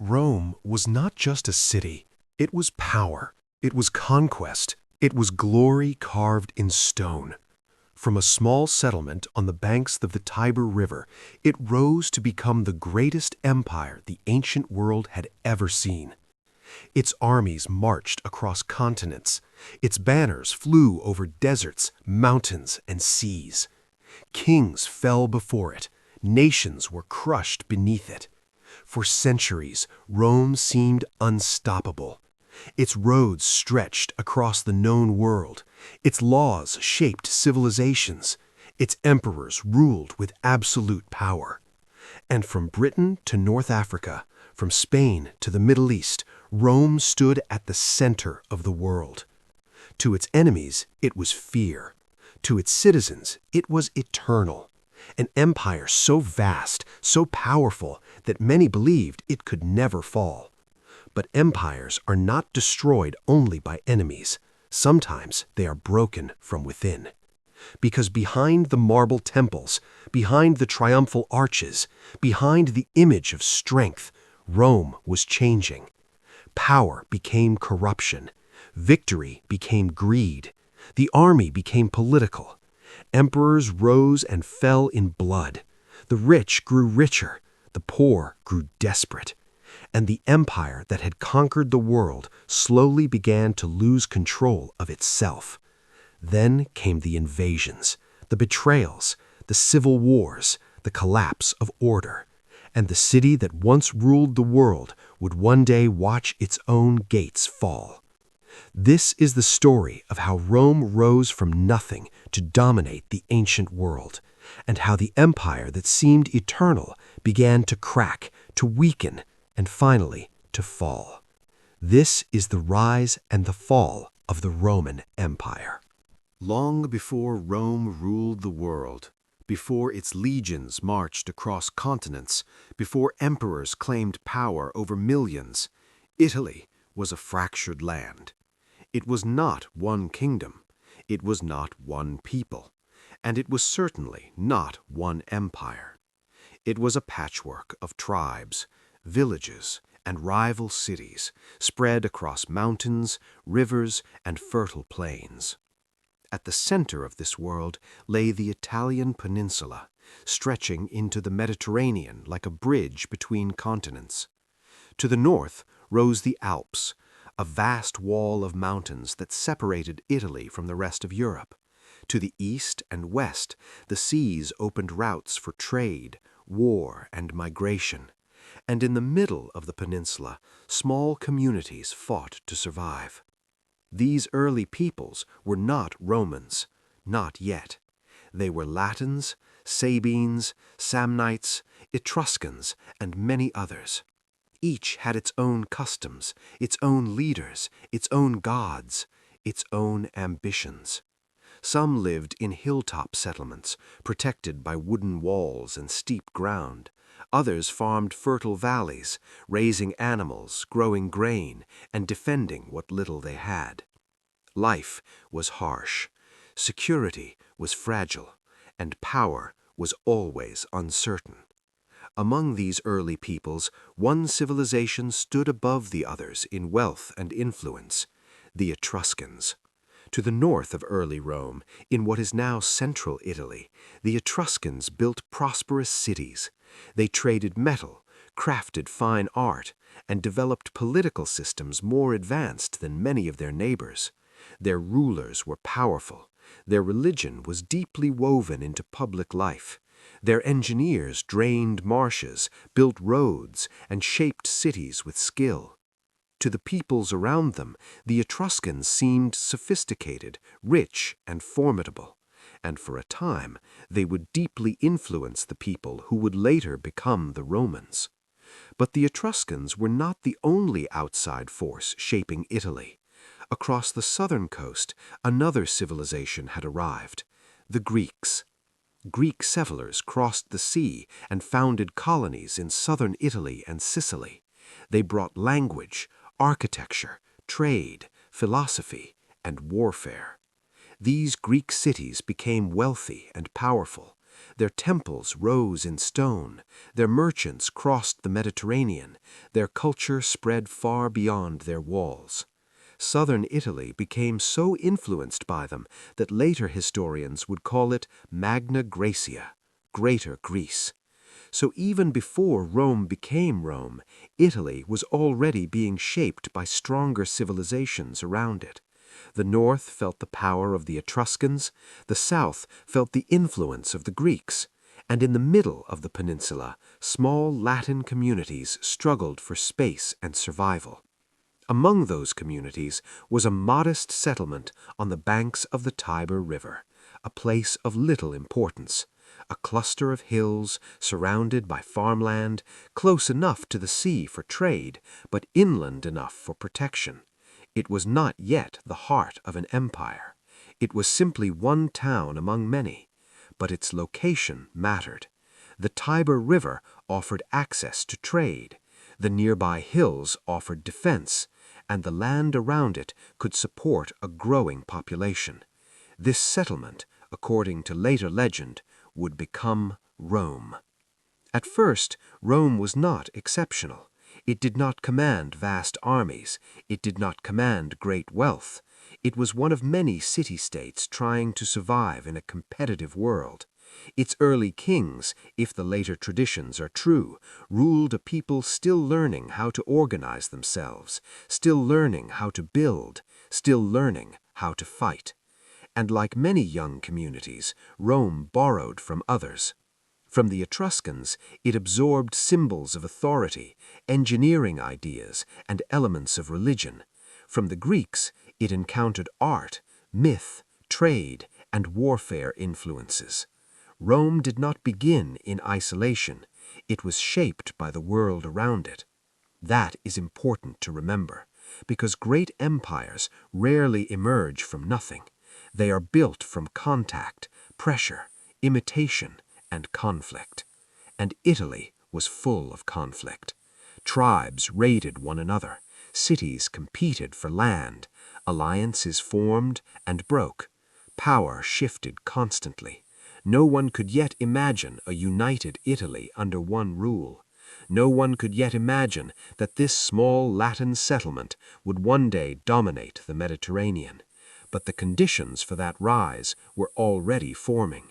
Rome was not just a city. It was power. It was conquest. It was glory carved in stone. From a small settlement on the banks of the Tiber River, it rose to become the greatest empire the ancient world had ever seen. Its armies marched across continents. Its banners flew over deserts, mountains, and seas. Kings fell before it. Nations were crushed beneath it. For centuries, Rome seemed unstoppable. Its roads stretched across the known world. Its laws shaped civilizations. Its emperors ruled with absolute power. And from Britain to North Africa, from Spain to the Middle East, Rome stood at the center of the world. To its enemies, it was fear. To its citizens, it was eternal. An empire so vast, so powerful, that many believed it could never fall. But empires are not destroyed only by enemies. Sometimes they are broken from within. Because behind the marble temples, behind the triumphal arches, behind the image of strength, Rome was changing. Power became corruption. Victory became greed. The army became political. Emperors rose and fell in blood. The rich grew richer. The poor grew desperate. And the empire that had conquered the world slowly began to lose control of itself. Then came the invasions, the betrayals, the civil wars, the collapse of order. And the city that once ruled the world would one day watch its own gates fall. This is the story of how Rome rose from nothing to dominate the ancient world, and how the empire that seemed eternal began to crack, to weaken, and finally to fall. This is the rise and the fall of the Roman Empire. Long before Rome ruled the world, before its legions marched across continents, before emperors claimed power over millions, Italy was a fractured land. It was not one kingdom, it was not one people, and it was certainly not one empire. It was a patchwork of tribes, villages, and rival cities spread across mountains, rivers, and fertile plains. At the center of this world lay the Italian peninsula, stretching into the Mediterranean like a bridge between continents. To the north rose the Alps, a vast wall of mountains that separated Italy from the rest of Europe. To the east and west, the seas opened routes for trade, war, and migration. And in the middle of the peninsula, small communities fought to survive. These early peoples were not Romans, not yet. They were Latins, Sabines, Samnites, Etruscans, and many others. Each had its own customs, its own leaders, its own gods, its own ambitions. Some lived in hilltop settlements, protected by wooden walls and steep ground. Others farmed fertile valleys, raising animals, growing grain, and defending what little they had. Life was harsh, security was fragile, and power was always uncertain. Among these early peoples, one civilization stood above the others in wealth and influence: the Etruscans. To the north of early Rome, in what is now central Italy, the Etruscans built prosperous cities. They traded metal, crafted fine art, and developed political systems more advanced than many of their neighbors. Their rulers were powerful. Their religion was deeply woven into public life. Their engineers drained marshes, built roads, and shaped cities with skill. To the peoples around them, the Etruscans seemed sophisticated, rich, and formidable, and for a time they would deeply influence the people who would later become the Romans. But the Etruscans were not the only outside force shaping Italy. Across the southern coast, another civilization had arrived: the Greeks. Greek settlers crossed the sea and founded colonies in southern Italy and Sicily. They brought language, architecture, trade, philosophy, and warfare. These Greek cities became wealthy and powerful. Their temples rose in stone, their merchants crossed the Mediterranean, their culture spread far beyond their walls. Southern Italy became so influenced by them that later historians would call it Magna Graecia, Greater Greece. So even before Rome became Rome, Italy was already being shaped by stronger civilizations around it. The north felt the power of the Etruscans, the south felt the influence of the Greeks, and in the middle of the peninsula, small Latin communities struggled for space and survival. Among those communities was a modest settlement on the banks of the Tiber River, a place of little importance, a cluster of hills surrounded by farmland, close enough to the sea for trade, but inland enough for protection. It was not yet the heart of an empire. It was simply one town among many, but its location mattered. The Tiber River offered access to trade, the nearby hills offered defense, and the land around it could support a growing population. This settlement, according to later legend, would become Rome. At first, Rome was not exceptional. It did not command vast armies. It did not command great wealth. It was one of many city-states trying to survive in a competitive world. Its early kings, if the later traditions are true, ruled a people still learning how to organize themselves, still learning how to build, still learning how to fight. And like many young communities, Rome borrowed from others. From the Etruscans, it absorbed symbols of authority, engineering ideas, and elements of religion. From the Greeks, it encountered art, myth, trade, and warfare influences. Rome did not begin in isolation. It was shaped by the world around it. That is important to remember, because great empires rarely emerge from nothing. They are built from contact, pressure, imitation, and conflict. And Italy was full of conflict. Tribes raided one another. Cities competed for land. Alliances formed and broke. Power shifted constantly. No one could yet imagine a united Italy under one rule. No one could yet imagine that this small Latin settlement would one day dominate the Mediterranean. But the conditions for that rise were already forming.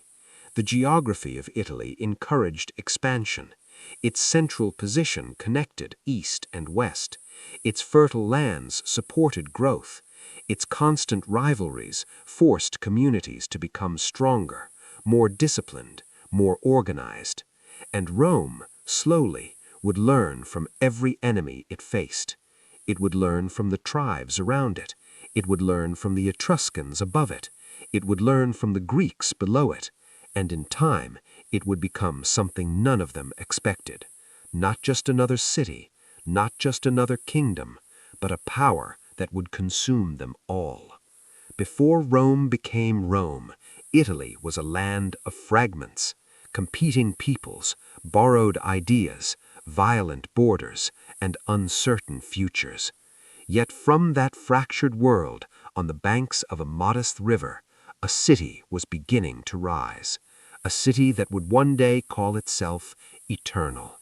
The geography of Italy encouraged expansion. Its central position connected east and west. Its fertile lands supported growth. Its constant rivalries forced communities to become stronger, more disciplined, more organized. And Rome, slowly, would learn from every enemy it faced. It would learn from the tribes around it. It would learn from the Etruscans above it. It would learn from the Greeks below it. And in time, it would become something none of them expected. Not just another city, not just another kingdom, but a power that would consume them all. Before Rome became Rome, Italy was a land of fragments, competing peoples, borrowed ideas, violent borders, and uncertain futures. Yet from that fractured world, on the banks of a modest river, a city was beginning to rise. A city that would one day call itself eternal.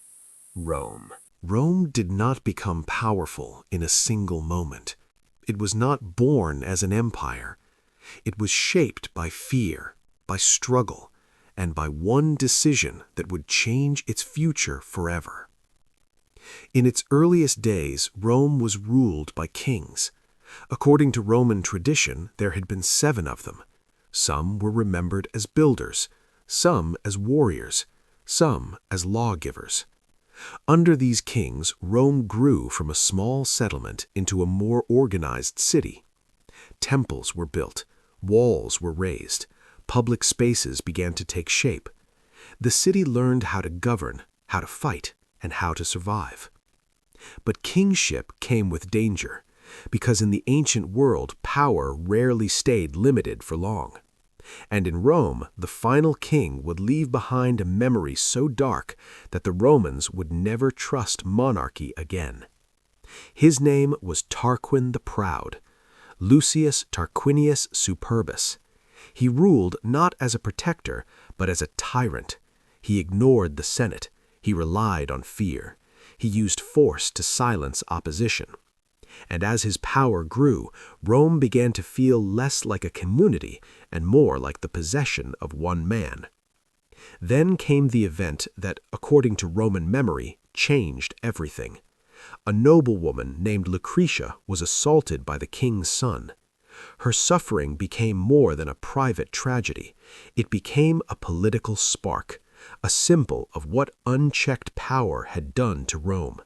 Rome. Rome did not become powerful in a single moment. It was not born as an empire. It was shaped by fear, by struggle, and by one decision that would change its future forever. In its earliest days, Rome was ruled by kings. According to Roman tradition, there had been 7 of them. Some were remembered as builders, some as warriors, some as lawgivers. Under these kings, Rome grew from a small settlement into a more organized city. Temples were built, walls were raised, public spaces began to take shape. The city learned how to govern, how to fight, and how to survive. But kingship came with danger, because in the ancient world, power rarely stayed limited for long. And in Rome, the final king would leave behind a memory so dark that the Romans would never trust monarchy again. His name was Tarquin the Proud, Lucius Tarquinius Superbus. He ruled not as a protector, but as a tyrant. He ignored the Senate. He relied on fear. He used force to silence opposition. And as his power grew, Rome began to feel less like a community and more like the possession of one man. Then came the event that, according to Roman memory, changed everything. A noblewoman named Lucretia was assaulted by the king's son. Her suffering became more than a private tragedy. It became a political spark, a symbol of what unchecked power had done to Rome.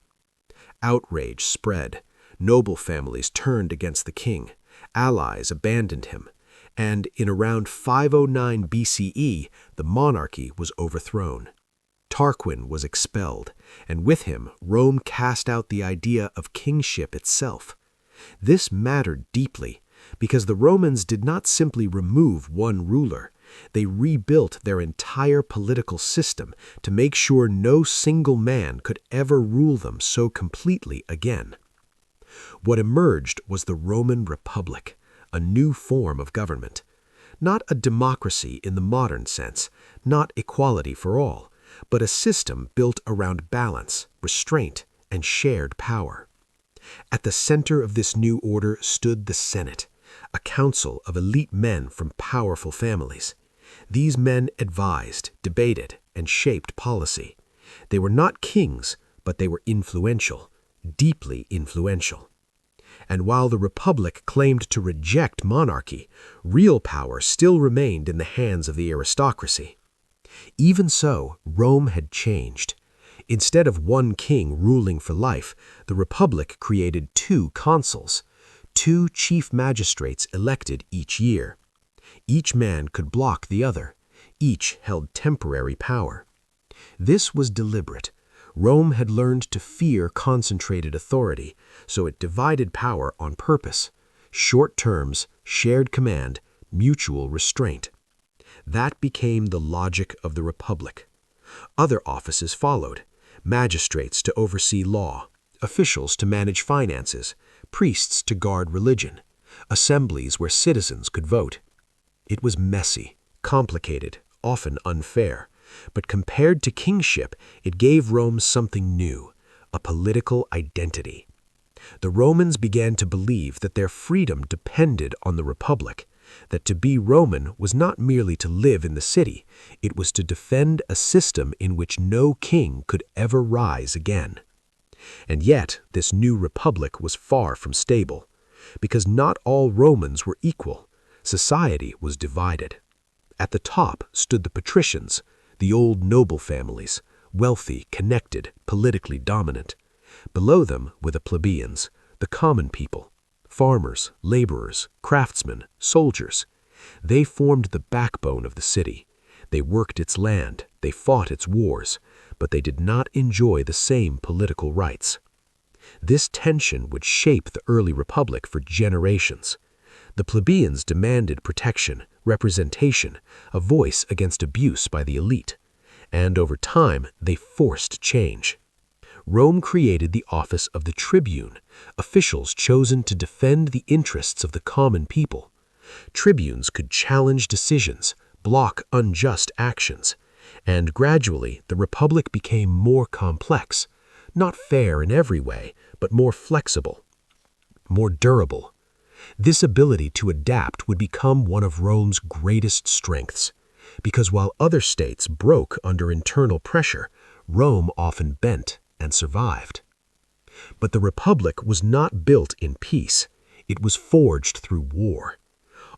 Outrage spread. Noble families turned against the king. Allies abandoned him. And in around 509 BCE, the monarchy was overthrown. Tarquin was expelled, and with him, Rome cast out the idea of kingship itself. This mattered deeply, because the Romans did not simply remove one ruler. They rebuilt their entire political system to make sure no single man could ever rule them so completely again. What emerged was the Roman Republic, a new form of government. Not a democracy in the modern sense, not equality for all, but a system built around balance, restraint, and shared power. At the center of this new order stood the Senate, a council of elite men from powerful families. These men advised, debated, and shaped policy. They were not kings, but they were influential, deeply influential. And while the Republic claimed to reject monarchy, real power still remained in the hands of the aristocracy. Even so, Rome had changed. Instead of one king ruling for life, the Republic created two consuls, two chief magistrates elected each year. Each man could block the other. Each held temporary power. This was deliberate. Rome had learned to fear concentrated authority, so it divided power on purpose. Short terms, shared command, mutual restraint. That became the logic of the Republic. Other offices followed: magistrates to oversee law, officials to manage finances, priests to guard religion, assemblies where citizens could vote. It was messy, complicated, often unfair, but compared to kingship, it gave Rome something new, a political identity. The Romans began to believe that their freedom depended on the Republic, that to be Roman was not merely to live in the city, it was to defend a system in which no king could ever rise again. And yet, this new republic was far from stable, because not all Romans were equal. Society was divided. At the top stood the patricians, the old noble families, wealthy, connected, politically dominant. Below them were the plebeians, the common people, farmers, laborers, craftsmen, soldiers. They formed the backbone of the city. They worked its land, they fought its wars, but they did not enjoy the same political rights. This tension would shape the early republic for generations. The plebeians demanded protection, representation, a voice against abuse by the elite. And over time, they forced change. Rome created the office of the tribune, officials chosen to defend the interests of the common people. Tribunes could challenge decisions, block unjust actions, and gradually the republic became more complex, not fair in every way, but more flexible, more durable. This ability to adapt would become one of Rome's greatest strengths, because while other states broke under internal pressure, Rome often bent and survived. But the Republic was not built in peace. It was forged through war.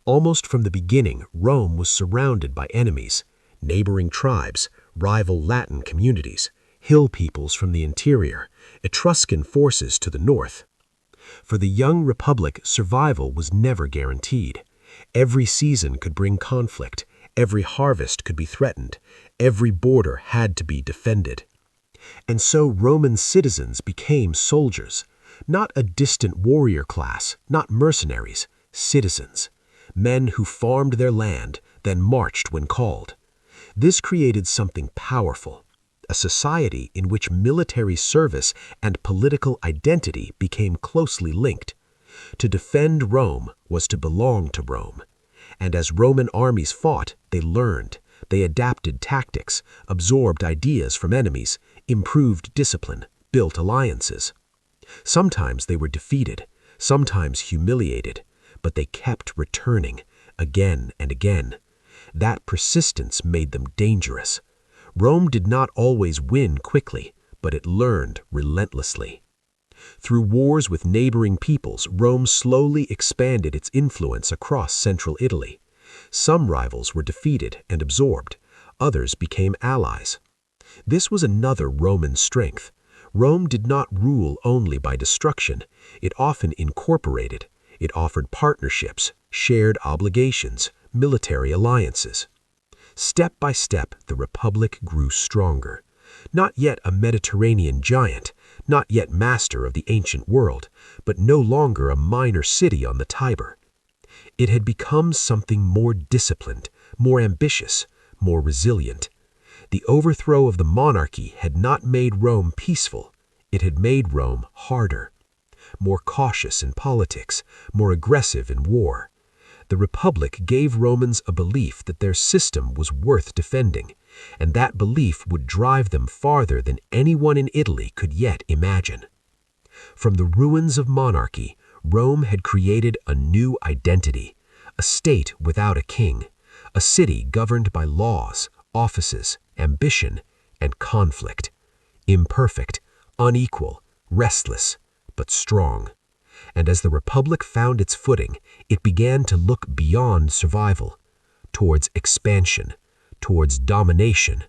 Almost from the beginning, Rome was surrounded by enemies, neighboring tribes, rival Latin communities, hill peoples from the interior, Etruscan forces to the north. For the young republic, survival was never guaranteed. Every season could bring conflict, every harvest could be threatened, every border had to be defended. And so Roman citizens became soldiers, not a distant warrior class, not mercenaries, citizens, men who farmed their land, then marched when called. This created something powerful, a society in which military service and political identity became closely linked. To defend Rome was to belong to Rome. And as Roman armies fought, they learned, They adapted tactics, absorbed ideas from enemies, improved discipline, built alliances. Sometimes they were defeated, sometimes humiliated, but they kept returning, again and again. That persistence made them dangerous. Rome did not always win quickly, but it learned relentlessly. Through wars with neighboring peoples, Rome slowly expanded its influence across central Italy. Some rivals were defeated and absorbed, others became allies. This was another Roman strength. Rome did not rule only by destruction. It often incorporated. It offered partnerships, shared obligations, military alliances. Step by step, the Republic grew stronger. Not yet a Mediterranean giant, not yet master of the ancient world, but no longer a minor city on the Tiber. It had become something more disciplined, more ambitious, more resilient. The overthrow of the monarchy had not made Rome peaceful. It had made Rome harder, more cautious in politics, more aggressive in war. The Republic gave Romans a belief that their system was worth defending, and that belief would drive them farther than anyone in Italy could yet imagine. From the ruins of monarchy, Rome had created a new identity, a state without a king, a city governed by laws, offices, ambition, and conflict. Imperfect, unequal, restless, but strong. And as the Republic found its footing, it began to look beyond survival, towards expansion, towards domination,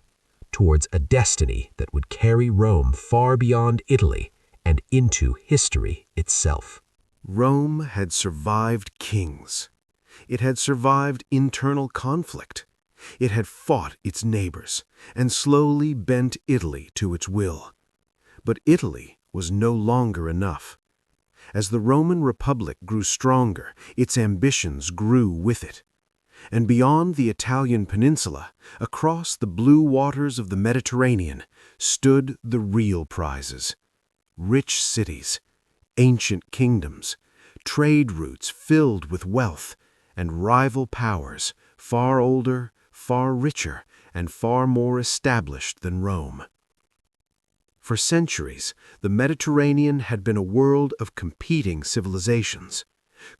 towards a destiny that would carry Rome far beyond Italy and into history itself. Rome had survived kings. It had survived internal conflict. It had fought its neighbors and slowly bent Italy to its will. But Italy was no longer enough. As the Roman Republic grew stronger, its ambitions grew with it. And beyond the Italian peninsula, across the blue waters of the Mediterranean, stood the real prizes. Rich cities, ancient kingdoms, trade routes filled with wealth, and rival powers, far older, far richer, and far more established than Rome. For centuries, the Mediterranean had been a world of competing civilizations.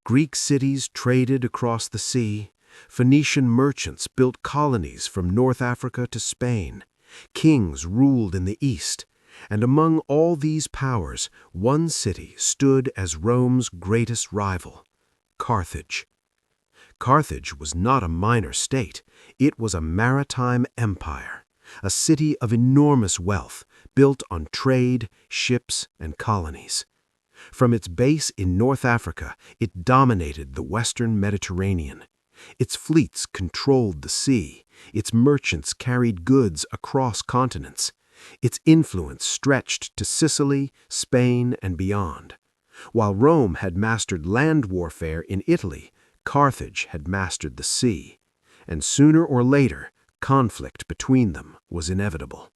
Greek cities traded across the sea. Phoenician merchants built colonies from North Africa to Spain. Kings ruled in the east. And among all these powers, one city stood as Rome's greatest rival, Carthage. Carthage was not a minor state. It was a maritime empire, a city of enormous wealth, built on trade, ships, and colonies. From its base in North Africa, it dominated the western Mediterranean. Its fleets controlled the sea. Its merchants carried goods across continents. Its influence stretched to Sicily, Spain, and beyond. While Rome had mastered land warfare in Italy, Carthage had mastered the sea. And sooner or later, conflict between them was inevitable.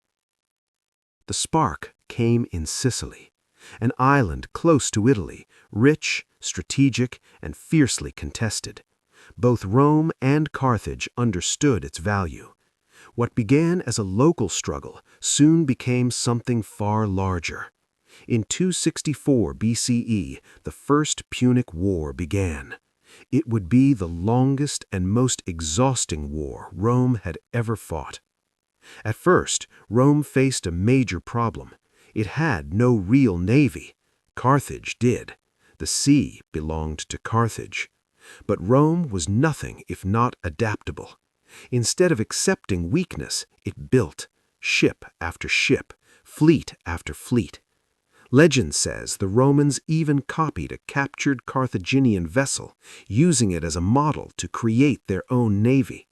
The spark came in Sicily, an island close to Italy, rich, strategic, and fiercely contested. Both Rome and Carthage understood its value. What began as a local struggle soon became something far larger. In 264 BCE, the First Punic War began. It would be the longest and most exhausting war Rome had ever fought. At first, Rome faced a major problem. It had no real navy. Carthage did. The sea belonged to Carthage. But Rome was nothing if not adaptable. Instead of accepting weakness, it built, ship after ship, fleet after fleet. Legend says the Romans even copied a captured Carthaginian vessel, using it as a model to create their own navy.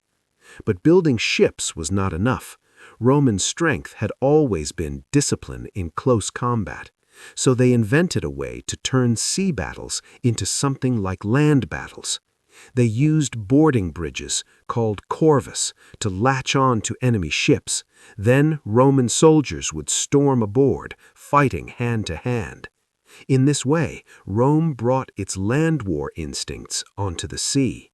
But building ships was not enough. Roman strength had always been discipline in close combat, so they invented a way to turn sea battles into something like land battles. They used boarding bridges, called corvus, to latch on to enemy ships. Then Roman soldiers would storm aboard, fighting hand to hand. In this way, Rome brought its land war instincts onto the sea.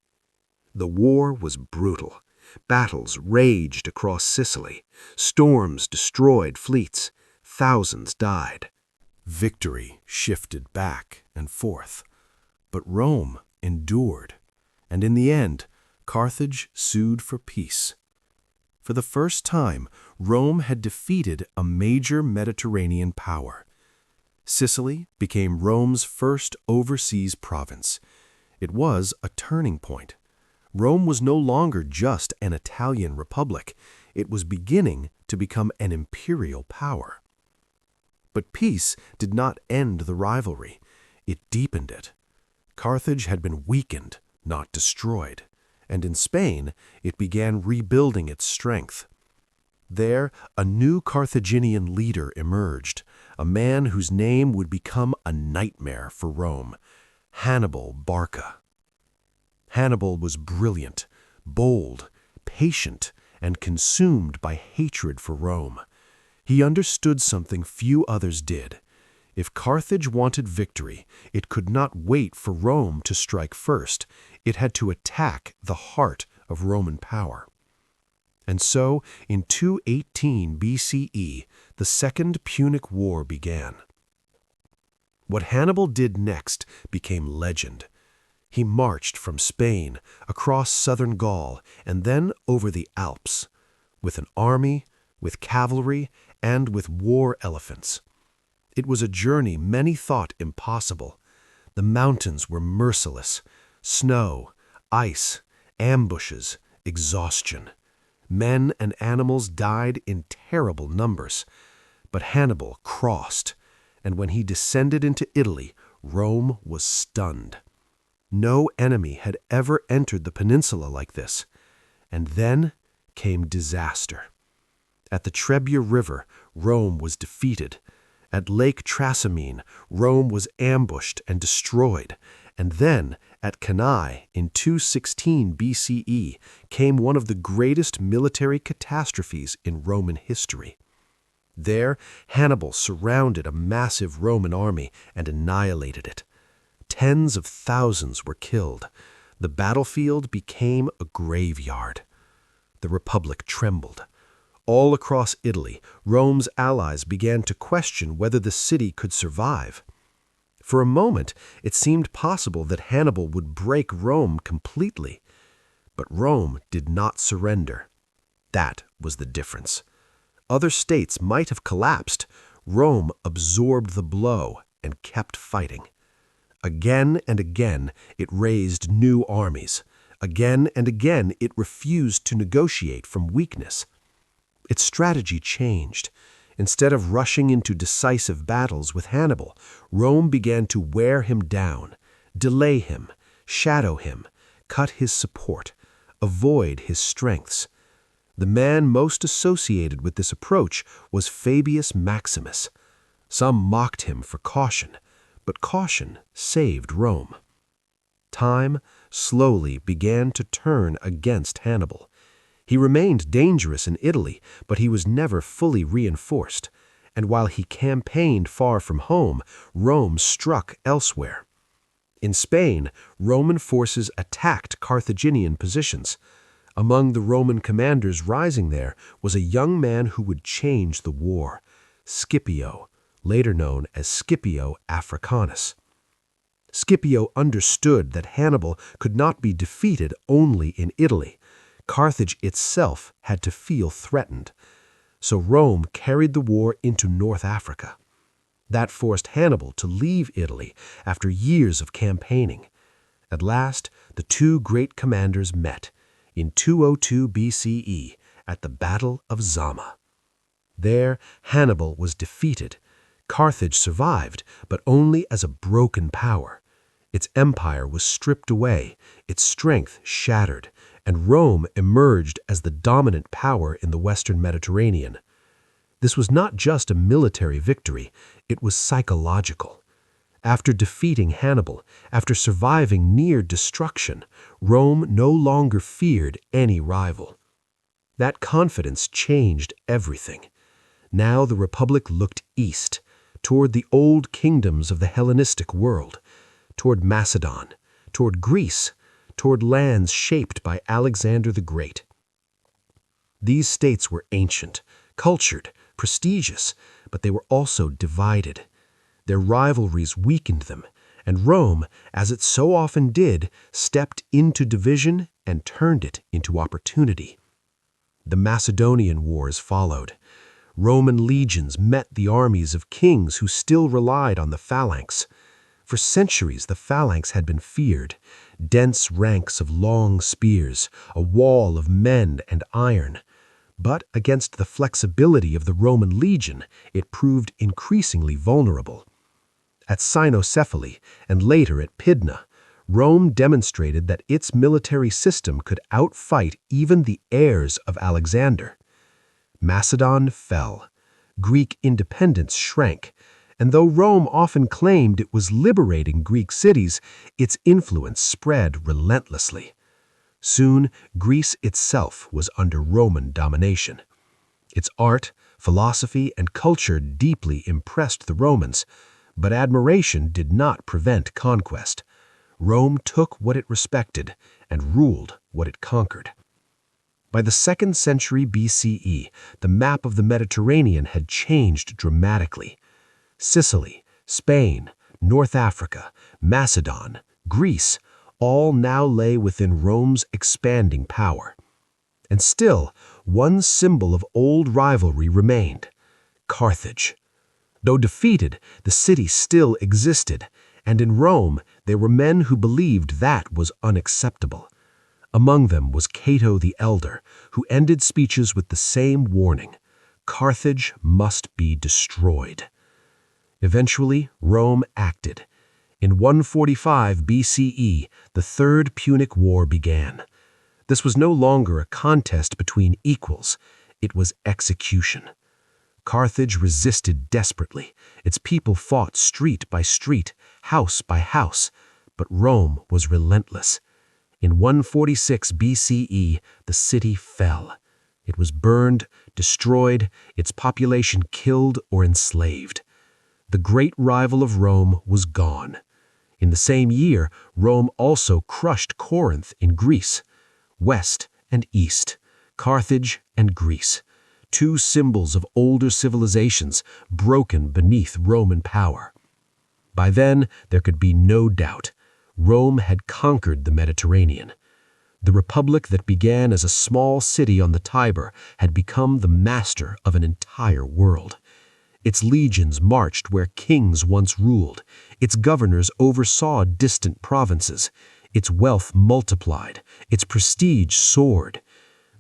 The war was brutal. Battles raged across Sicily. Storms destroyed fleets. Thousands died. Victory shifted back and forth, but Rome endured, and in the end, Carthage sued for peace. For the first time, Rome had defeated a major Mediterranean power. Sicily became Rome's first overseas province. It was a turning point. Rome was no longer just an Italian republic. It was beginning to become an imperial power. But peace did not end the rivalry. It deepened it. Carthage had been weakened, not destroyed, and in Spain it began rebuilding its strength. There, a new Carthaginian leader emerged, a man whose name would become a nightmare for Rome: Hannibal Barca. Hannibal was brilliant, bold, patient, and consumed by hatred for Rome. He understood something few others did. If Carthage wanted victory, it could not wait for Rome to strike first. It had to attack the heart of Roman power. And so, in 218 BCE, the Second Punic War began. What Hannibal did next became legend. He marched from Spain, across southern Gaul, and then over the Alps, with an army, with cavalry, and with war elephants. It was a journey many thought impossible. The mountains were merciless: snow, ice, ambushes, exhaustion. Men and animals died in terrible numbers. But Hannibal crossed, and when he descended into Italy, Rome was stunned. No enemy had ever entered the peninsula like this. And then came disaster. At the Trebia River, Rome was defeated. At Lake Trasimene, Rome was ambushed and destroyed. And then, at Cannae in 216 BCE, came one of the greatest military catastrophes in Roman history. There, Hannibal surrounded a massive Roman army and annihilated it. Tens of thousands were killed. The battlefield became a graveyard. The Republic trembled. All across Italy, Rome's allies began to question whether the city could survive. For a moment, it seemed possible that Hannibal would break Rome completely. But Rome did not surrender. That was the difference. Other states might have collapsed. Rome absorbed the blow and kept fighting. Again and again, it raised new armies. Again and again, it refused to negotiate from weakness. Its strategy changed. Instead of rushing into decisive battles with Hannibal, Rome began to wear him down, delay him, shadow him, cut his support, avoid his strengths. The man most associated with this approach was Fabius Maximus. Some mocked him for caution, but caution saved Rome. Time slowly began to turn against Hannibal. He remained dangerous in Italy, but he was never fully reinforced. And while he campaigned far from home, Rome struck elsewhere. In Spain, Roman forces attacked Carthaginian positions. Among the Roman commanders rising there was a young man who would change the war: Scipio, later known as Scipio Africanus. Scipio understood that Hannibal could not be defeated only in Italy. Carthage itself had to feel threatened. So Rome carried the war into North Africa. That forced Hannibal to leave Italy after years of campaigning. At last, the two great commanders met in 202 BCE at the Battle of Zama. There, Hannibal was defeated. Carthage survived, but only as a broken power. Its empire was stripped away, its strength shattered, and Rome emerged as the dominant power in the Western Mediterranean. This was not just a military victory, it was psychological. After defeating Hannibal, after surviving near destruction, Rome no longer feared any rival. That confidence changed everything. Now the Republic looked east, toward the old kingdoms of the Hellenistic world, toward Macedon, toward Greece, toward lands shaped by Alexander the Great. These states were ancient, cultured, prestigious, but they were also divided. Their rivalries weakened them, and Rome, as it so often did, stepped into division and turned it into opportunity. The Macedonian Wars followed. Roman legions met the armies of kings who still relied on the phalanx. For centuries the phalanx had been feared, dense ranks of long spears, a wall of men and iron. But against the flexibility of the Roman legion, it proved increasingly vulnerable. At Cynocephaly and later at Pydna, Rome demonstrated that its military system could outfight even the heirs of Alexander. Macedon fell. Greek independence shrank, and though Rome often claimed it was liberating Greek cities, its influence spread relentlessly. Soon, Greece itself was under Roman domination. Its art, philosophy, and culture deeply impressed the Romans, but admiration did not prevent conquest. Rome took what it respected and ruled what it conquered. By the 2nd century BCE, the map of the Mediterranean had changed dramatically. Sicily, Spain, North Africa, Macedon, Greece, all now lay within Rome's expanding power. And still, one symbol of old rivalry remained: Carthage. Though defeated, the city still existed, and in Rome there were men who believed that was unacceptable. Among them was Cato the Elder, who ended speeches with the same warning: Carthage must be destroyed. Eventually, Rome acted. In 145 BCE, the Third Punic War began. This was no longer a contest between equals, it was execution. Carthage resisted desperately. Its people fought street by street, house by house, but Rome was relentless. In 146 BCE, the city fell. It was burned, destroyed, its population killed or enslaved. The great rival of Rome was gone. In the same year, Rome also crushed Corinth in Greece. West and East, Carthage and Greece, two symbols of older civilizations broken beneath Roman power. By then, there could be no doubt. Rome had conquered the Mediterranean. The republic that began as a small city on the Tiber had become the master of an entire world. Its legions marched where kings once ruled. Its governors oversaw distant provinces. Its wealth multiplied. Its prestige soared.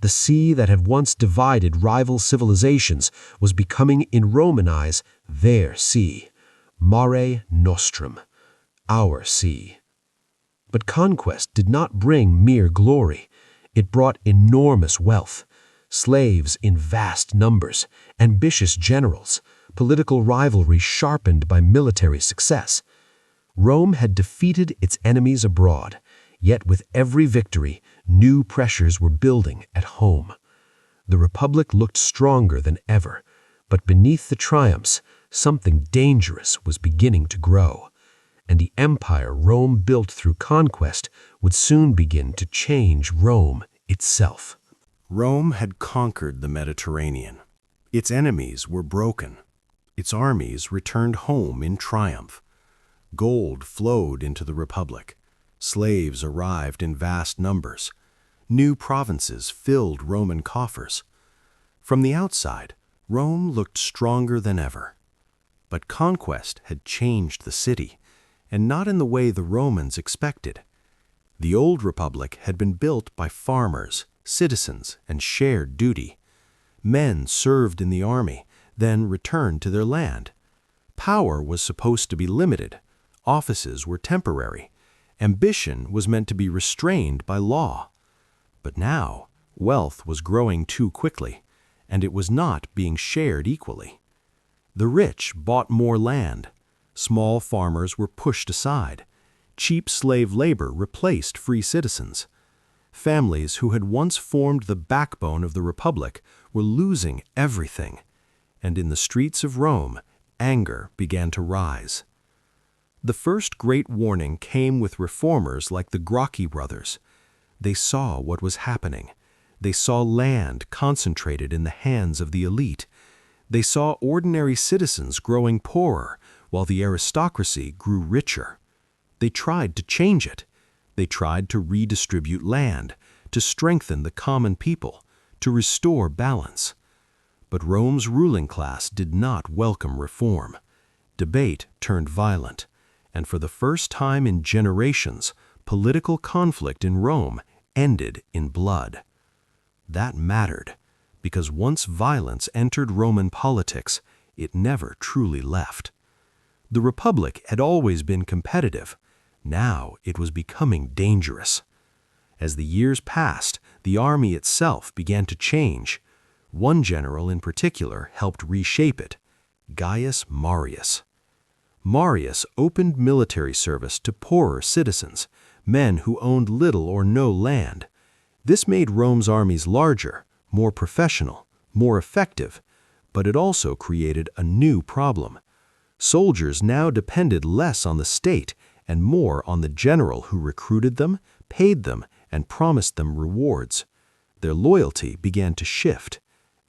The sea that had once divided rival civilizations was becoming, in Roman eyes, their sea. Mare Nostrum, our sea. But conquest did not bring mere glory. It brought enormous wealth, slaves in vast numbers, ambitious generals, political rivalry sharpened by military success. Rome had defeated its enemies abroad, yet with every victory, new pressures were building at home. The Republic looked stronger than ever, but beneath the triumphs, something dangerous was beginning to grow, and the empire Rome built through conquest would soon begin to change Rome itself. Rome had conquered the Mediterranean. Its enemies were broken. Its armies returned home in triumph. Gold flowed into the Republic. Slaves arrived in vast numbers. New provinces filled Roman coffers. From the outside, Rome looked stronger than ever. But conquest had changed the city, and not in the way the Romans expected. The old Republic had been built by farmers, citizens, and shared duty. Men served in the army, then returned to their land. Power was supposed to be limited. Offices were temporary. Ambition was meant to be restrained by law. But now, wealth was growing too quickly, and it was not being shared equally. The rich bought more land. Small farmers were pushed aside. Cheap slave labor replaced free citizens. Families who had once formed the backbone of the Republic were losing everything, and in the streets of Rome, anger began to rise. The first great warning came with reformers like the Gracchi brothers. They saw what was happening. They saw land concentrated in the hands of the elite. They saw ordinary citizens growing poorer, while the aristocracy grew richer. They tried to change it. They tried to redistribute land, to strengthen the common people, to restore balance. But Rome's ruling class did not welcome reform. Debate turned violent, and for the first time in generations, political conflict in Rome ended in blood. That mattered, because once violence entered Roman politics, it never truly left. The Republic had always been competitive. Now it was becoming dangerous. As the years passed, the army itself began to change. One general in particular helped reshape it, Gaius Marius. Marius opened military service to poorer citizens, men who owned little or no land. This made Rome's armies larger, more professional, more effective, but it also created a new problem. Soldiers now depended less on the state and more on the general who recruited them, paid them, and promised them rewards. Their loyalty began to shift,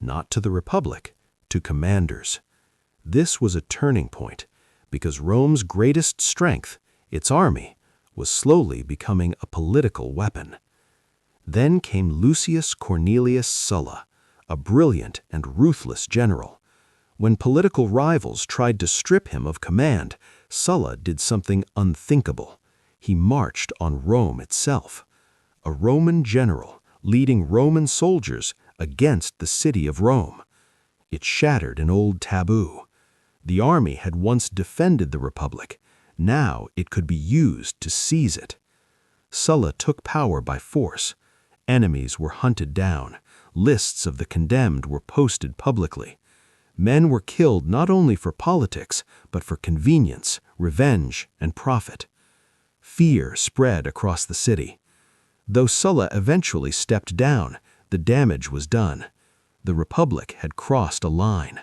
not to the Republic, to commanders. This was a turning point, because Rome's greatest strength, its army, was slowly becoming a political weapon. Then came Lucius Cornelius Sulla, a brilliant and ruthless general. When political rivals tried to strip him of command, Sulla did something unthinkable. He marched on Rome itself. A Roman general leading Roman soldiers against the city of Rome. It shattered an old taboo. The army had once defended the Republic. Now it could be used to seize it. Sulla took power by force. Enemies were hunted down. Lists of the condemned were posted publicly. Men were killed not only for politics, but for convenience, revenge, and profit. Fear spread across the city. Though Sulla eventually stepped down, the damage was done. The Republic had crossed a line.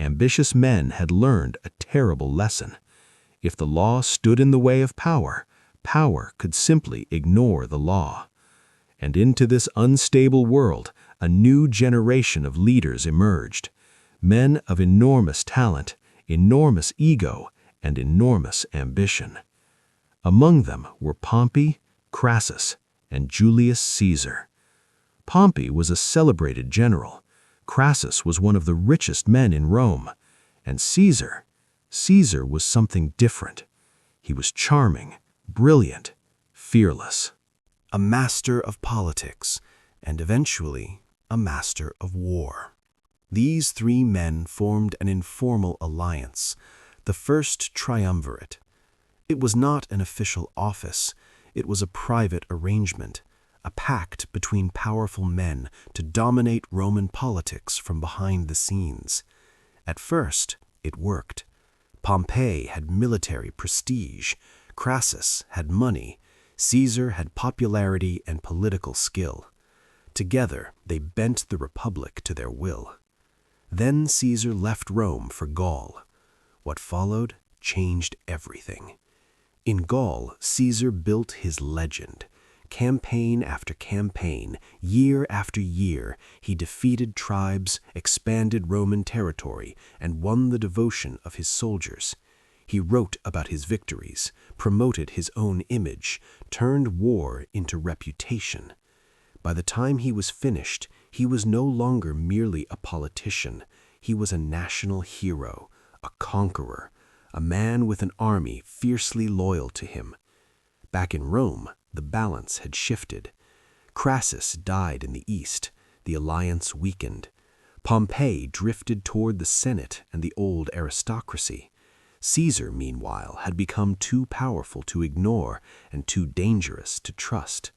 Ambitious men had learned a terrible lesson. If the law stood in the way of power, power could simply ignore the law. And into this unstable world, a new generation of leaders emerged. Men of enormous talent, enormous ego, and enormous ambition. Among them were Pompey, Crassus, and Julius Caesar. Pompey was a celebrated general. Crassus was one of the richest men in Rome. And Caesar was something different. He was charming, brilliant, fearless. A master of politics, and eventually a master of war. These three men formed an informal alliance, the first triumvirate. It was not an official office, it was a private arrangement, a pact between powerful men to dominate Roman politics from behind the scenes. At first, it worked. Pompey had military prestige, Crassus had money, Caesar had popularity and political skill. Together, they bent the Republic to their will. Then Caesar left Rome for Gaul. What followed changed everything. In Gaul, Caesar built his legend. Campaign after campaign, year after year, he defeated tribes, expanded Roman territory, and won the devotion of his soldiers. He wrote about his victories, promoted his own image, turned war into reputation. By the time he was finished, he was no longer merely a politician. He was a national hero, a conqueror, a man with an army fiercely loyal to him. Back in Rome, the balance had shifted. Crassus died in the east, the alliance weakened. Pompey drifted toward the Senate and the old aristocracy. Caesar, meanwhile, had become too powerful to ignore and too dangerous to trust.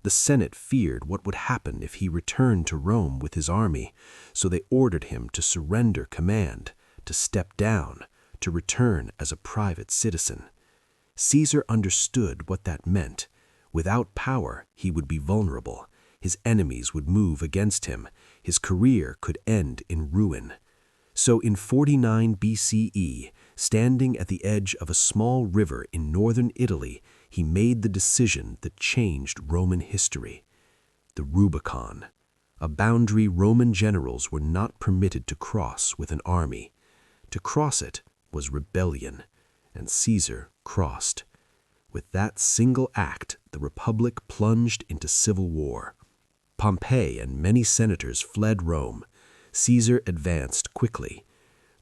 The Senate feared what would happen if he returned to Rome with his army, so they ordered him to surrender command, to step down, to return as a private citizen. Caesar understood what that meant. Without power, he would be vulnerable. His enemies would move against him. His career could end in ruin. So in 49 BCE, standing at the edge of a small river in northern Italy, he made the decision that changed Roman history. The Rubicon, a boundary Roman generals were not permitted to cross with an army. To cross it was rebellion, and Caesar crossed. With that single act, the Republic plunged into civil war. Pompey and many senators fled Rome. Caesar advanced quickly.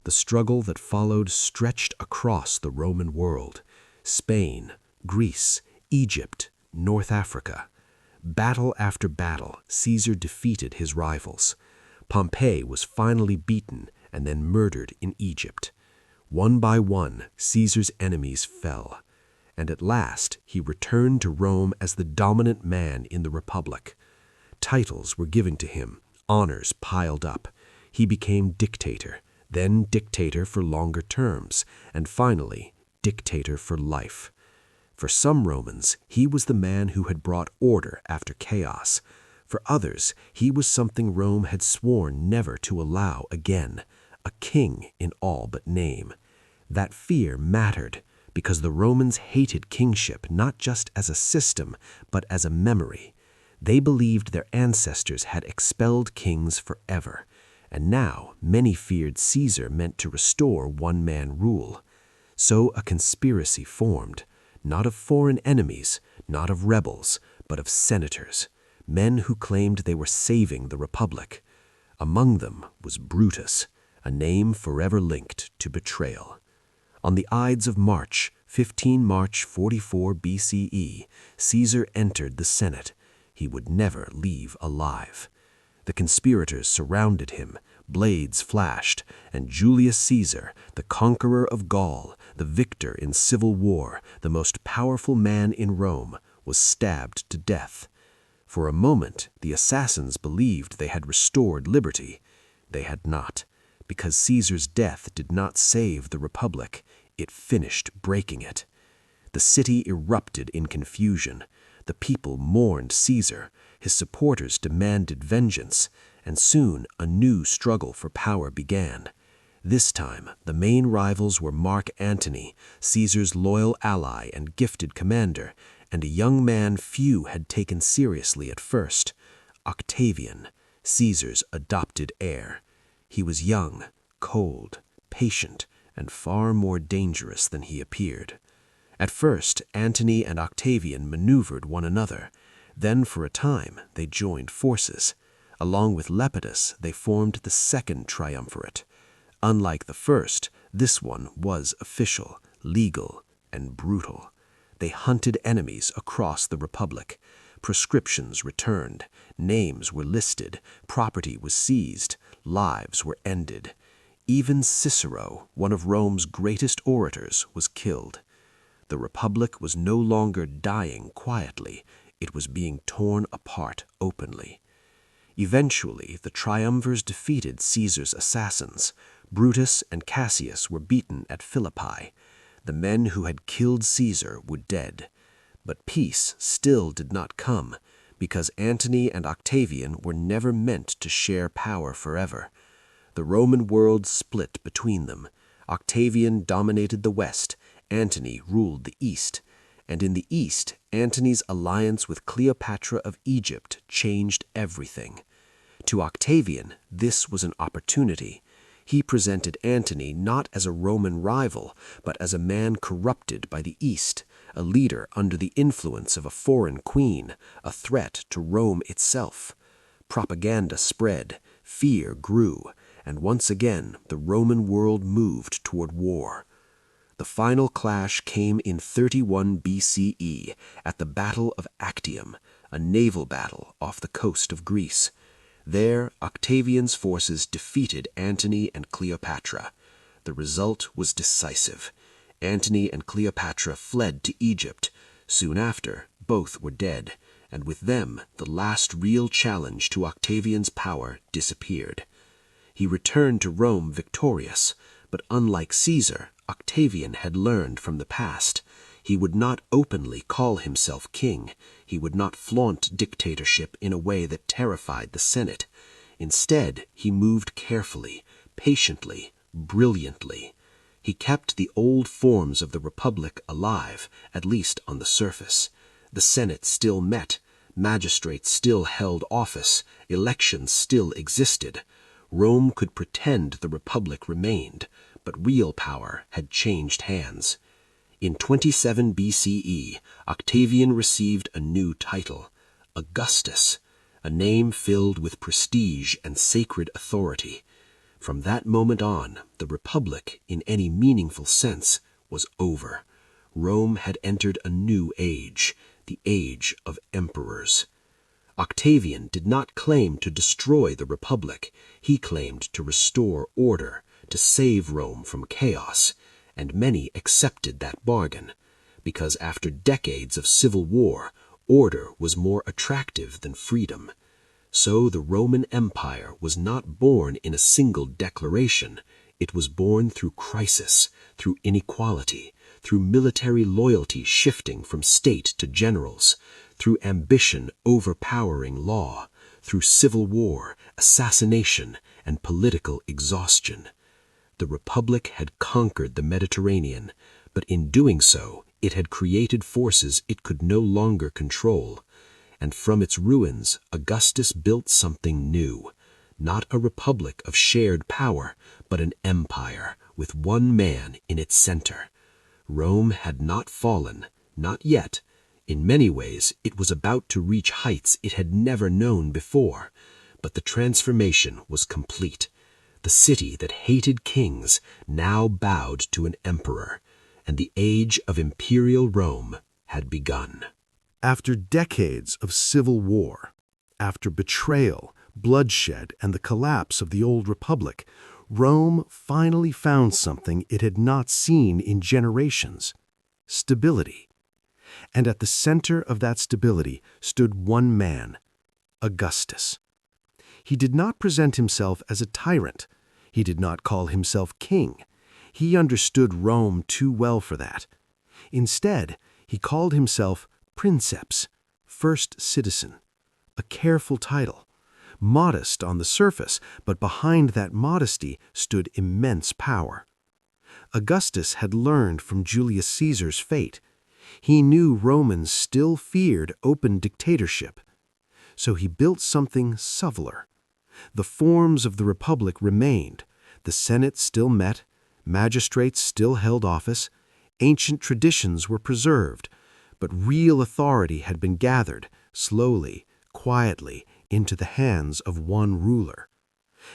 The struggle that followed stretched across the Roman world: Spain, Greece, Egypt, North Africa. Battle after battle, Caesar defeated his rivals. Pompey was finally beaten and then murdered in Egypt. One by one, Caesar's enemies fell, and at last he returned to Rome as the dominant man in the Republic. Titles were given to him, honors piled up. He became dictator, then dictator for longer terms, and finally dictator for life. For some Romans, he was the man who had brought order after chaos. For others, he was something Rome had sworn never to allow again, a king in all but name. That fear mattered, because the Romans hated kingship not just as a system, but as a memory. They believed their ancestors had expelled kings forever, and now many feared Caesar meant to restore one-man rule. So a conspiracy formed, not of foreign enemies, not of rebels, but of senators, men who claimed they were saving the Republic. Among them was Brutus, a name forever linked to betrayal. On the Ides of March, 15 March 44 BCE, Caesar entered the Senate. He would never leave alive. The conspirators surrounded him, blades flashed, and Julius Caesar, the conqueror of Gaul, the victor in civil war, the most powerful man in Rome, was stabbed to death. For a moment, the assassins believed they had restored liberty. They had not, because Caesar's death did not save the Republic. It finished breaking it. The city erupted in confusion. The people mourned Caesar. His supporters demanded vengeance, and soon a new struggle for power began. This time, the main rivals were Mark Antony, Caesar's loyal ally and gifted commander, and a young man few had taken seriously at first, Octavian, Caesar's adopted heir. He was young, cold, patient, and far more dangerous than he appeared. At first, Antony and Octavian maneuvered one another. Then, for a time, they joined forces. Along with Lepidus, they formed the second triumvirate. Unlike the first, this one was official, legal, and brutal. They hunted enemies across the Republic. Proscriptions returned, names were listed, property was seized, lives were ended. Even Cicero, one of Rome's greatest orators, was killed. The Republic was no longer dying quietly, it was being torn apart openly. Eventually, the triumvirs defeated Caesar's assassins. Brutus and Cassius were beaten at Philippi. The men who had killed Caesar were dead. But peace still did not come, because Antony and Octavian were never meant to share power forever. The Roman world split between them. Octavian dominated the West, Antony ruled the East, and in the East, Antony's alliance with Cleopatra of Egypt changed everything. To Octavian, this was an opportunity. He presented Antony not as a Roman rival, but as a man corrupted by the East, a leader under the influence of a foreign queen, a threat to Rome itself. Propaganda spread, fear grew, and once again the Roman world moved toward war. The final clash came in 31 BCE at the Battle of Actium, a naval battle off the coast of Greece. There, Octavian's forces defeated Antony and Cleopatra. The result was decisive. Antony and Cleopatra fled to Egypt. Soon after, both were dead, and with them, the last real challenge to Octavian's power disappeared. He returned to Rome victorious, but unlike Caesar, Octavian had learned from the past. He would not openly call himself king. He would not flaunt dictatorship in a way that terrified the Senate. Instead, he moved carefully, patiently, brilliantly. He kept the old forms of the Republic alive, at least on the surface. The Senate still met. Magistrates still held office, elections still existed. Rome could pretend the Republic remained, but real power had changed hands. In 27 BCE, Octavian received a new title, Augustus, a name filled with prestige and sacred authority. From that moment on, the Republic, in any meaningful sense, was over. Rome had entered a new age, the age of emperors. Octavian did not claim to destroy the Republic. He claimed to restore order, to save Rome from chaos, and many accepted that bargain, because after decades of civil war, order was more attractive than freedom. So the Roman Empire was not born in a single declaration. It was born through crisis, through inequality, through military loyalty shifting from state to generals, through ambition overpowering law, through civil war, assassination, and political exhaustion. The Republic had conquered the Mediterranean, but in doing so, it had created forces it could no longer control. And from its ruins, Augustus built something new, not a republic of shared power, but an empire with one man in its center. Rome had not fallen, not yet. In many ways, it was about to reach heights it had never known before, but the transformation was complete. The city that hated kings now bowed to an emperor, and the age of imperial Rome had begun. After decades of civil war, after betrayal, bloodshed, and the collapse of the old republic, Rome finally found something it had not seen in generations: stability. And at the center of that stability stood one man, Augustus. He did not present himself as a tyrant. He did not call himself king. He understood Rome too well for that. Instead, he called himself princeps, first citizen, a careful title, modest on the surface, but behind that modesty stood immense power. Augustus had learned from Julius Caesar's fate. He knew Romans still feared open dictatorship. So he built something subtler. The forms of the Republic remained. The Senate still met, magistrates still held office, ancient traditions were preserved, but real authority had been gathered, slowly, quietly, into the hands of one ruler.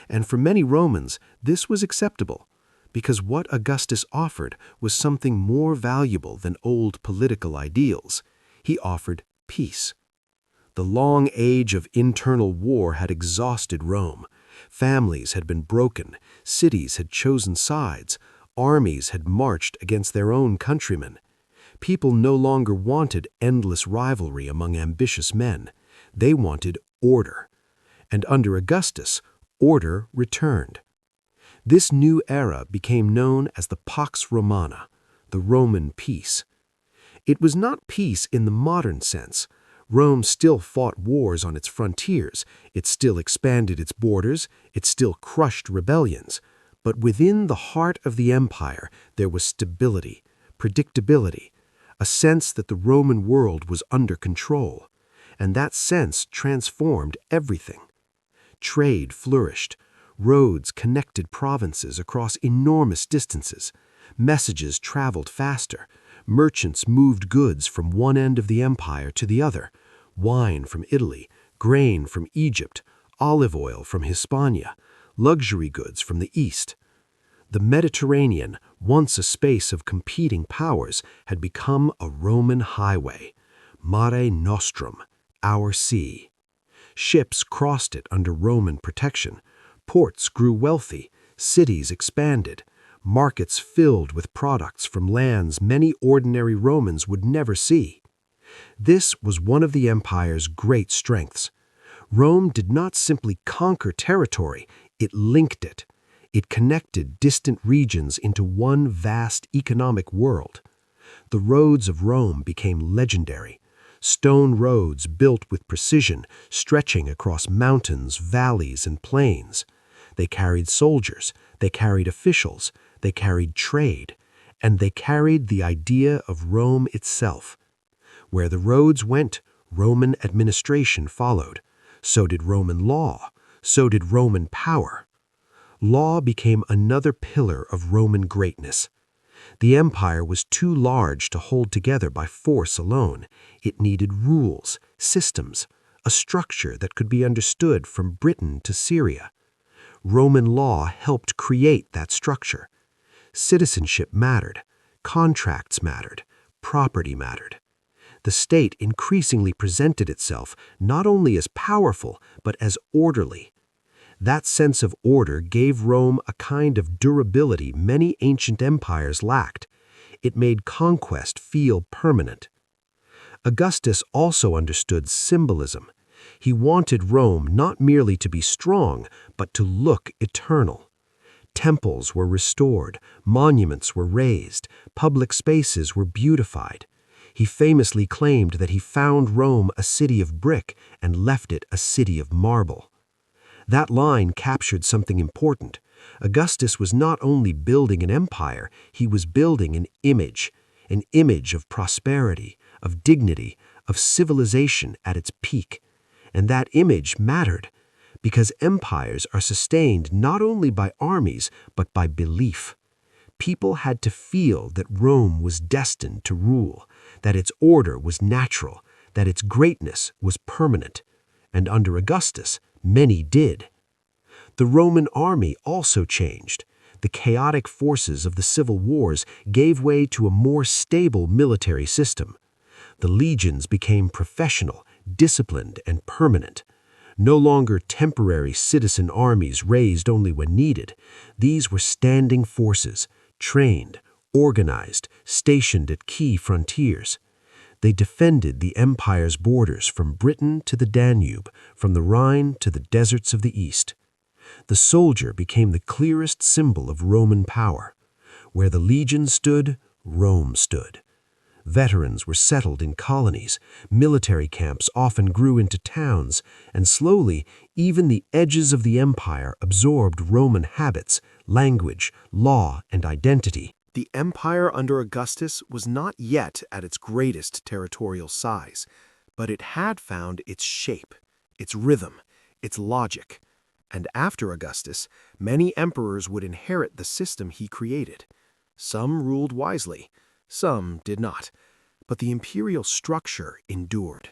And for many Romans, this was acceptable, because what Augustus offered was something more valuable than old political ideals. He offered peace. The long age of internal war had exhausted Rome. Families had been broken, cities had chosen sides, armies had marched against their own countrymen. People no longer wanted endless rivalry among ambitious men. They wanted order. And under Augustus, order returned. This new era became known as the Pax Romana, the Roman peace. It was not peace in the modern sense. Rome still fought wars on its frontiers, it still expanded its borders, it still crushed rebellions. But within the heart of the empire there was stability, predictability, a sense that the Roman world was under control. And that sense transformed everything. Trade flourished. Roads connected provinces across enormous distances. Messages traveled faster. Merchants moved goods from one end of the empire to the other. Wine from Italy, grain from Egypt, olive oil from Hispania, luxury goods from the East. The Mediterranean, once a space of competing powers, had become a Roman highway, Mare Nostrum, our sea. Ships crossed it under Roman protection. Ports grew wealthy, cities expanded, markets filled with products from lands many ordinary Romans would never see. This was one of the empire's great strengths. Rome did not simply conquer territory, it linked it. It connected distant regions into one vast economic world. The roads of Rome became legendary. Stone roads built with precision, stretching across mountains, valleys, and plains. They carried soldiers, they carried officials, they carried trade, and they carried the idea of Rome itself. Where the roads went, Roman administration followed. So did Roman law. So did Roman power. Law became another pillar of Roman greatness. The empire was too large to hold together by force alone. It needed rules, systems, a structure that could be understood from Britain to Syria. Roman law helped create that structure. Citizenship mattered, contracts mattered, property mattered. The state increasingly presented itself not only as powerful, but as orderly. That sense of order gave Rome a kind of durability many ancient empires lacked. It made conquest feel permanent. Augustus also understood symbolism. He wanted Rome not merely to be strong, but to look eternal. Temples were restored, monuments were raised, public spaces were beautified. He famously claimed that he found Rome a city of brick and left it a city of marble. That line captured something important. Augustus was not only building an empire, he was building an image of prosperity, of dignity, of civilization at its peak. And that image mattered, because empires are sustained not only by armies, but by belief. People had to feel that Rome was destined to rule, that its order was natural, that its greatness was permanent. And under Augustus, many did. The Roman army also changed. The chaotic forces of the civil wars gave way to a more stable military system. The legions became professional, disciplined, and permanent. No longer temporary citizen armies raised only when needed. These were standing forces, trained, organized, stationed at key frontiers. They defended the empire's borders from Britain to the Danube, from the Rhine to the deserts of the East. The soldier became the clearest symbol of Roman power. Where the legion stood, Rome stood. Veterans were settled in colonies, military camps often grew into towns, and slowly, even the edges of the empire absorbed Roman habits, language, law, and identity. The empire under Augustus was not yet at its greatest territorial size, but it had found its shape, its rhythm, its logic. And after Augustus, many emperors would inherit the system he created. Some ruled wisely, some did not, but the imperial structure endured.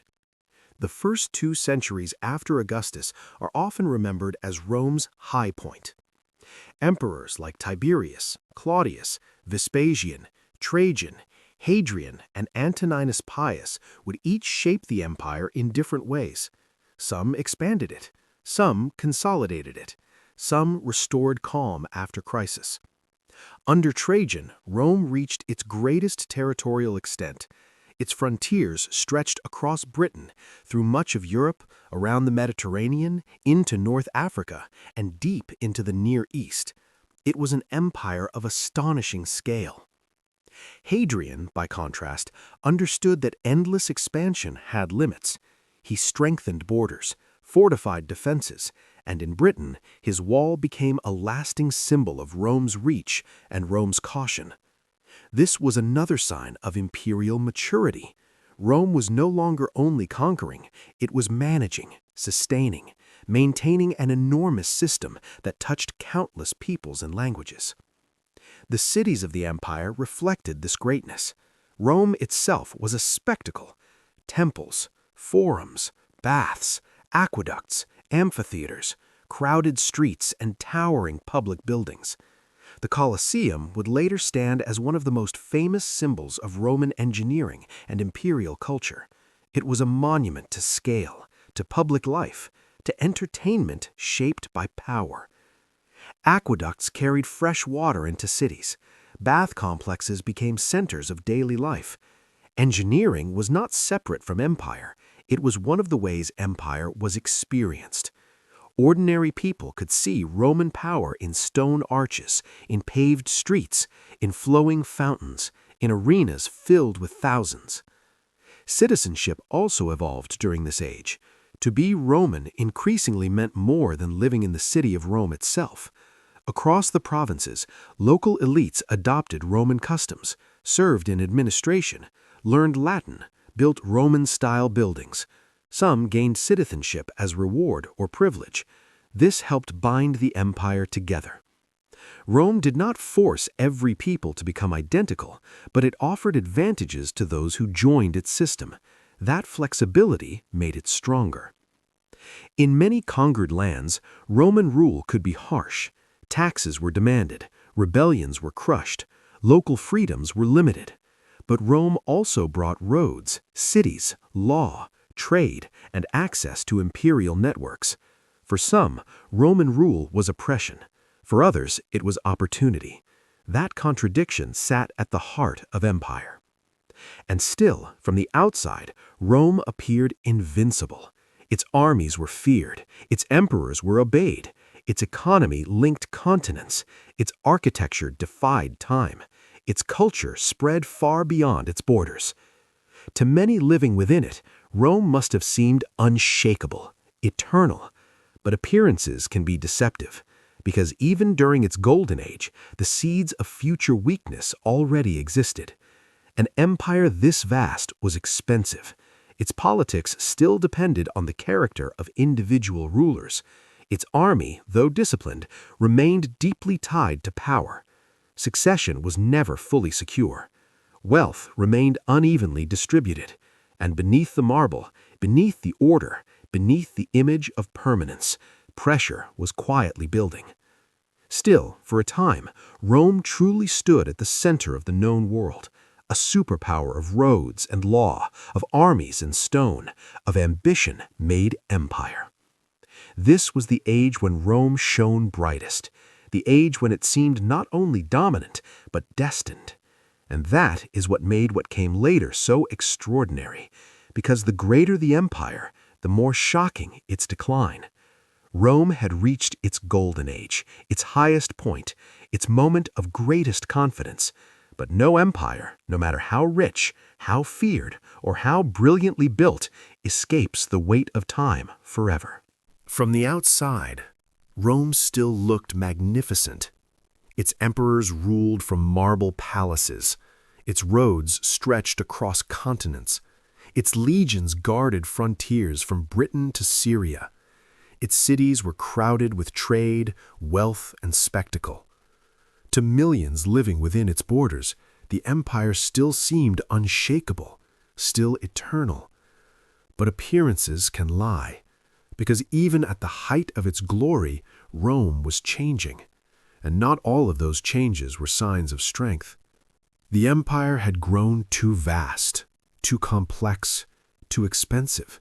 The first 2 centuries after Augustus are often remembered as Rome's high point. Emperors like Tiberius, Claudius, Vespasian, Trajan, Hadrian, and Antoninus Pius would each shape the empire in different ways. Some expanded it, some consolidated it, some restored calm after crisis. Under Trajan, Rome reached its greatest territorial extent. Its frontiers stretched across Britain, through much of Europe, around the Mediterranean, into North Africa, and deep into the Near East. It was an empire of astonishing scale. Hadrian, by contrast, understood that endless expansion had limits. He strengthened borders, fortified defenses, and in Britain, his wall became a lasting symbol of Rome's reach and Rome's caution. This was another sign of imperial maturity. Rome was no longer only conquering, it was managing, sustaining, maintaining an enormous system that touched countless peoples and languages. The cities of the empire reflected this greatness. Rome itself was a spectacle. Temples, forums, baths, aqueducts, amphitheaters, crowded streets, and towering public buildings. The Colosseum would later stand as one of the most famous symbols of Roman engineering and imperial culture. It was a monument to scale, to public life, to entertainment shaped by power. Aqueducts carried fresh water into cities. Bath complexes became centers of daily life. Engineering was not separate from empire. It was one of the ways empire was experienced. Ordinary people could see Roman power in stone arches, in paved streets, in flowing fountains, in arenas filled with thousands. Citizenship also evolved during this age. To be Roman increasingly meant more than living in the city of Rome itself. Across the provinces, local elites adopted Roman customs, served in administration, learned Latin, built Roman-style buildings. Some gained citizenship as reward or privilege. This helped bind the empire together. Rome did not force every people to become identical, but it offered advantages to those who joined its system. That flexibility made it stronger. In many conquered lands, Roman rule could be harsh. Taxes were demanded, rebellions were crushed, local freedoms were limited. But Rome also brought roads, cities, law, trade, and access to imperial networks. For some, Roman rule was oppression. For others, it was opportunity. That contradiction sat at the heart of empire. And still, from the outside, Rome appeared invincible. Its armies were feared, its emperors were obeyed, its economy linked continents, its architecture defied time, its culture spread far beyond its borders. To many living within it, Rome must have seemed unshakable, eternal. But appearances can be deceptive, because even during its golden age, the seeds of future weakness already existed. An empire this vast was expensive. Its politics still depended on the character of individual rulers. Its army, though disciplined, remained deeply tied to power. Succession was never fully secure. Wealth remained unevenly distributed. And beneath the marble, beneath the order, beneath the image of permanence, pressure was quietly building. Still, for a time, Rome truly stood at the center of the known world, a superpower of roads and law, of armies and stone, of ambition made empire. This was the age when Rome shone brightest, the age when it seemed not only dominant, but destined. And that is what made what came later so extraordinary, because the greater the empire, the more shocking its decline. Rome had reached its golden age, its highest point, its moment of greatest confidence. But no empire, no matter how rich, how feared, or how brilliantly built, escapes the weight of time forever. From the outside, Rome still looked magnificent. Its emperors ruled from marble palaces. Its roads stretched across continents. Its legions guarded frontiers from Britain to Syria. Its cities were crowded with trade, wealth, and spectacle. To millions living within its borders, the empire still seemed unshakable, still eternal. But appearances can lie, because even at the height of its glory, Rome was changing, and not all of those changes were signs of strength. The empire had grown too vast, too complex, too expensive.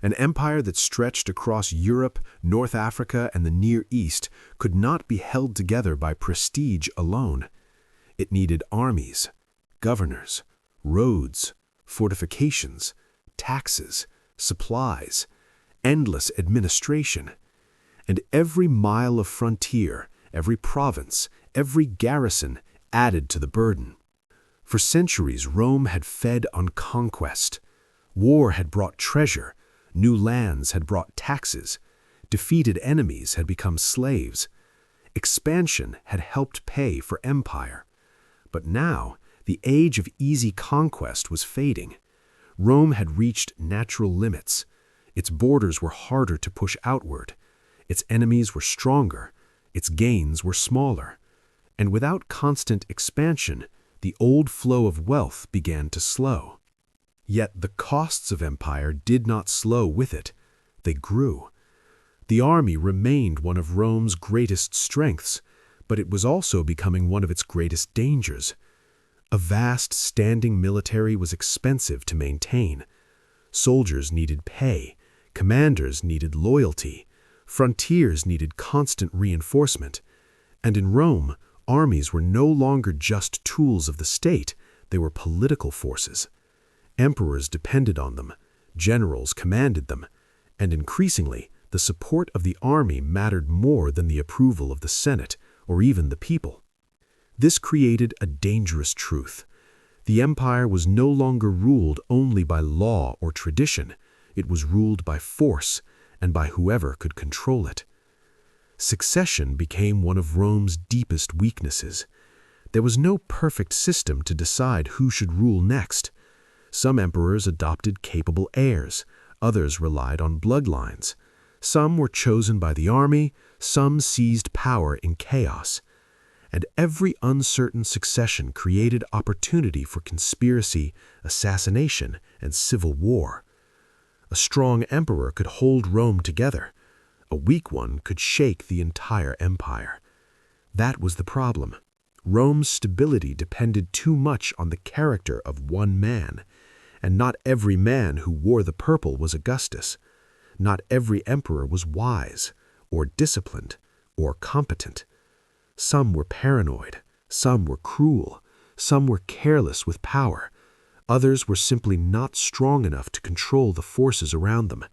An empire that stretched across Europe, North Africa, and the Near East could not be held together by prestige alone. It needed armies, governors, roads, fortifications, taxes, supplies, endless administration. And every mile of frontier, every province, every garrison added to the burden. For centuries, Rome had fed on conquest. War had brought treasure. New lands had brought taxes. Defeated enemies had become slaves. Expansion had helped pay for empire. But now, the age of easy conquest was fading. Rome had reached natural limits. Its borders were harder to push outward. Its enemies were stronger. Its gains were smaller. And without constant expansion, the old flow of wealth began to slow. Yet the costs of empire did not slow with it. They grew. The army remained one of Rome's greatest strengths, but it was also becoming one of its greatest dangers. A vast standing military was expensive to maintain. Soldiers needed pay, commanders needed loyalty, frontiers needed constant reinforcement. And in Rome, armies were no longer just tools of the state, they were political forces. Emperors depended on them, generals commanded them, and increasingly, the support of the army mattered more than the approval of the Senate or even the people. This created a dangerous truth. The empire was no longer ruled only by law or tradition, it was ruled by force and by whoever could control it. Succession became one of Rome's deepest weaknesses. There was no perfect system to decide who should rule next. Some emperors adopted capable heirs, others relied on bloodlines. Some were chosen by the army, some seized power in chaos. And every uncertain succession created opportunity for conspiracy, assassination, and civil war. A strong emperor could hold Rome together. A weak one could shake the entire empire. That was the problem. Rome's stability depended too much on the character of one man, and not every man who wore the purple was Augustus. Not every emperor was wise, or disciplined, or competent. Some were paranoid, some were cruel, some were careless with power. Others were simply not strong enough to control the forces around them.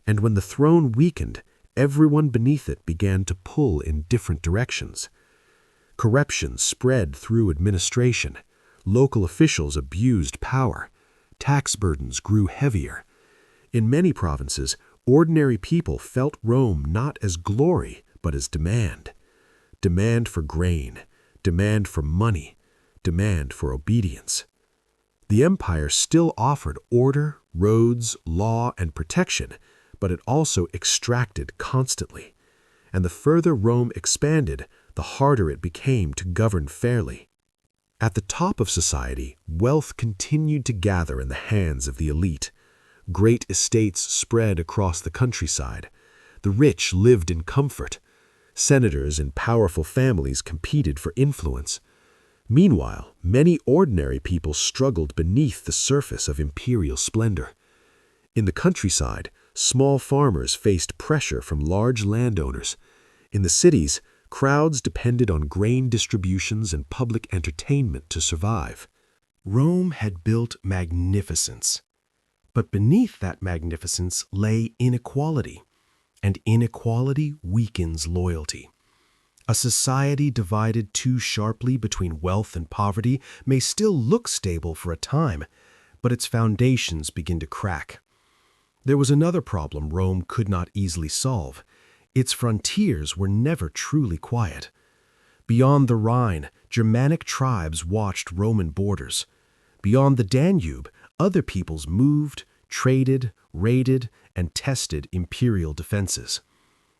And when the throne weakened, everyone beneath it began to pull in different directions. Corruption spread through administration. Local officials abused power. Tax burdens grew heavier. In many provinces, ordinary people felt Rome not as glory, but as demand. Demand for grain, demand for money, demand for obedience. The empire still offered order, roads, law, and protection, but it also extracted constantly. And the further Rome expanded, the harder it became to govern fairly. At the top of society, wealth continued to gather in the hands of the elite. Great estates spread across the countryside. The rich lived in comfort. Senators and powerful families competed for influence. Meanwhile, many ordinary people struggled beneath the surface of imperial splendor. In the countryside, small farmers faced pressure from large landowners. In the cities, crowds depended on grain distributions and public entertainment to survive. Rome had built magnificence. But beneath that magnificence lay inequality, and inequality weakens loyalty. A society divided too sharply between wealth and poverty may still look stable for a time, but its foundations begin to crack. There was another problem Rome could not easily solve. Its frontiers were never truly quiet. Beyond the Rhine, Germanic tribes watched Roman borders. Beyond the Danube, other peoples moved, traded, raided, and tested imperial defenses.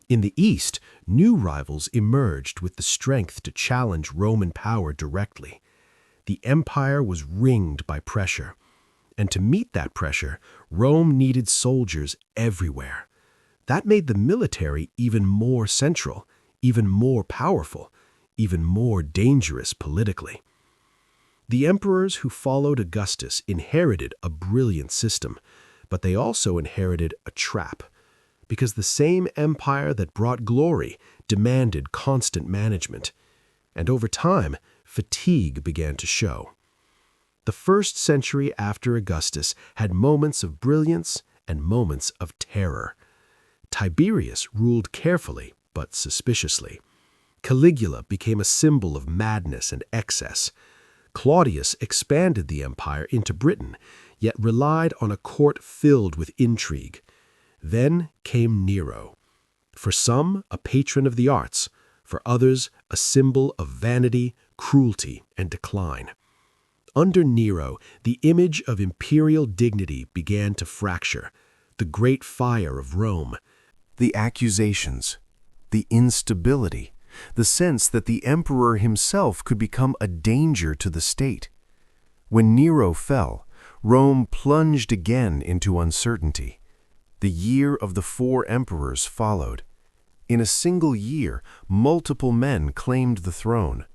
In the east, new rivals emerged with the strength to challenge Roman power directly. The empire was ringed by pressure. And to meet that pressure, Rome needed soldiers everywhere. That made the military even more central, even more powerful, even more dangerous politically. The emperors who followed Augustus inherited a brilliant system, but they also inherited a trap, because the same empire that brought glory demanded constant management, and over time, fatigue began to show. The first century after Augustus had moments of brilliance and moments of terror. Tiberius ruled carefully but suspiciously. Caligula became a symbol of madness and excess. Claudius expanded the empire into Britain, yet relied on a court filled with intrigue. Then came Nero. For some, a patron of the arts, for others, a symbol of vanity, cruelty, and decline. Under Nero, the image of imperial dignity began to fracture. The great fire of Rome, The accusations, the instability, the sense that the emperor himself could become a danger to the state. When Nero fell, Rome plunged again into uncertainty. The year of the 4 emperors followed. In a single year, multiple men claimed the throne.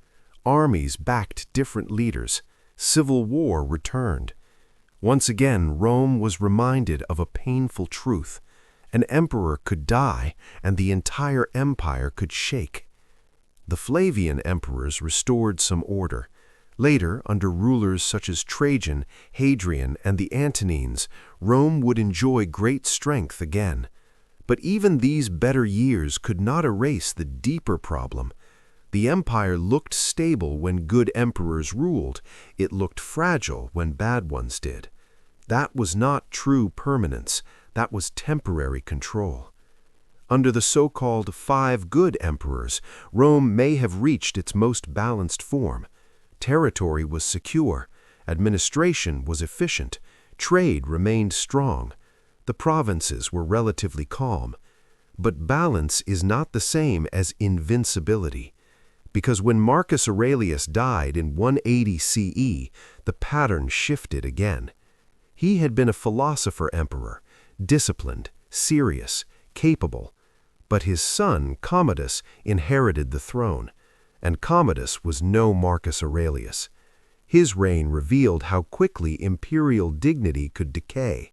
Armies backed different leaders. Civil war returned. Once again, Rome was reminded of a painful truth. An emperor could die, and the entire empire could shake. The Flavian emperors restored some order. Later, under rulers such as Trajan, Hadrian, and the Antonines, Rome would enjoy great strength again. But even these better years could not erase the deeper problem. The empire looked stable when good emperors ruled. It looked fragile when bad ones did. That was not true permanence. That was temporary control. Under the so-called 5 good emperors, Rome may have reached its most balanced form. Territory was secure, administration was efficient, Trade remained strong. The provinces were relatively calm. But balance is not the same as invincibility, because when Marcus Aurelius died in 180 CE, the pattern shifted again. He had been a philosopher emperor, disciplined, serious, capable, but his son, Commodus, inherited the throne, and Commodus was no Marcus Aurelius. His reign revealed how quickly imperial dignity could decay.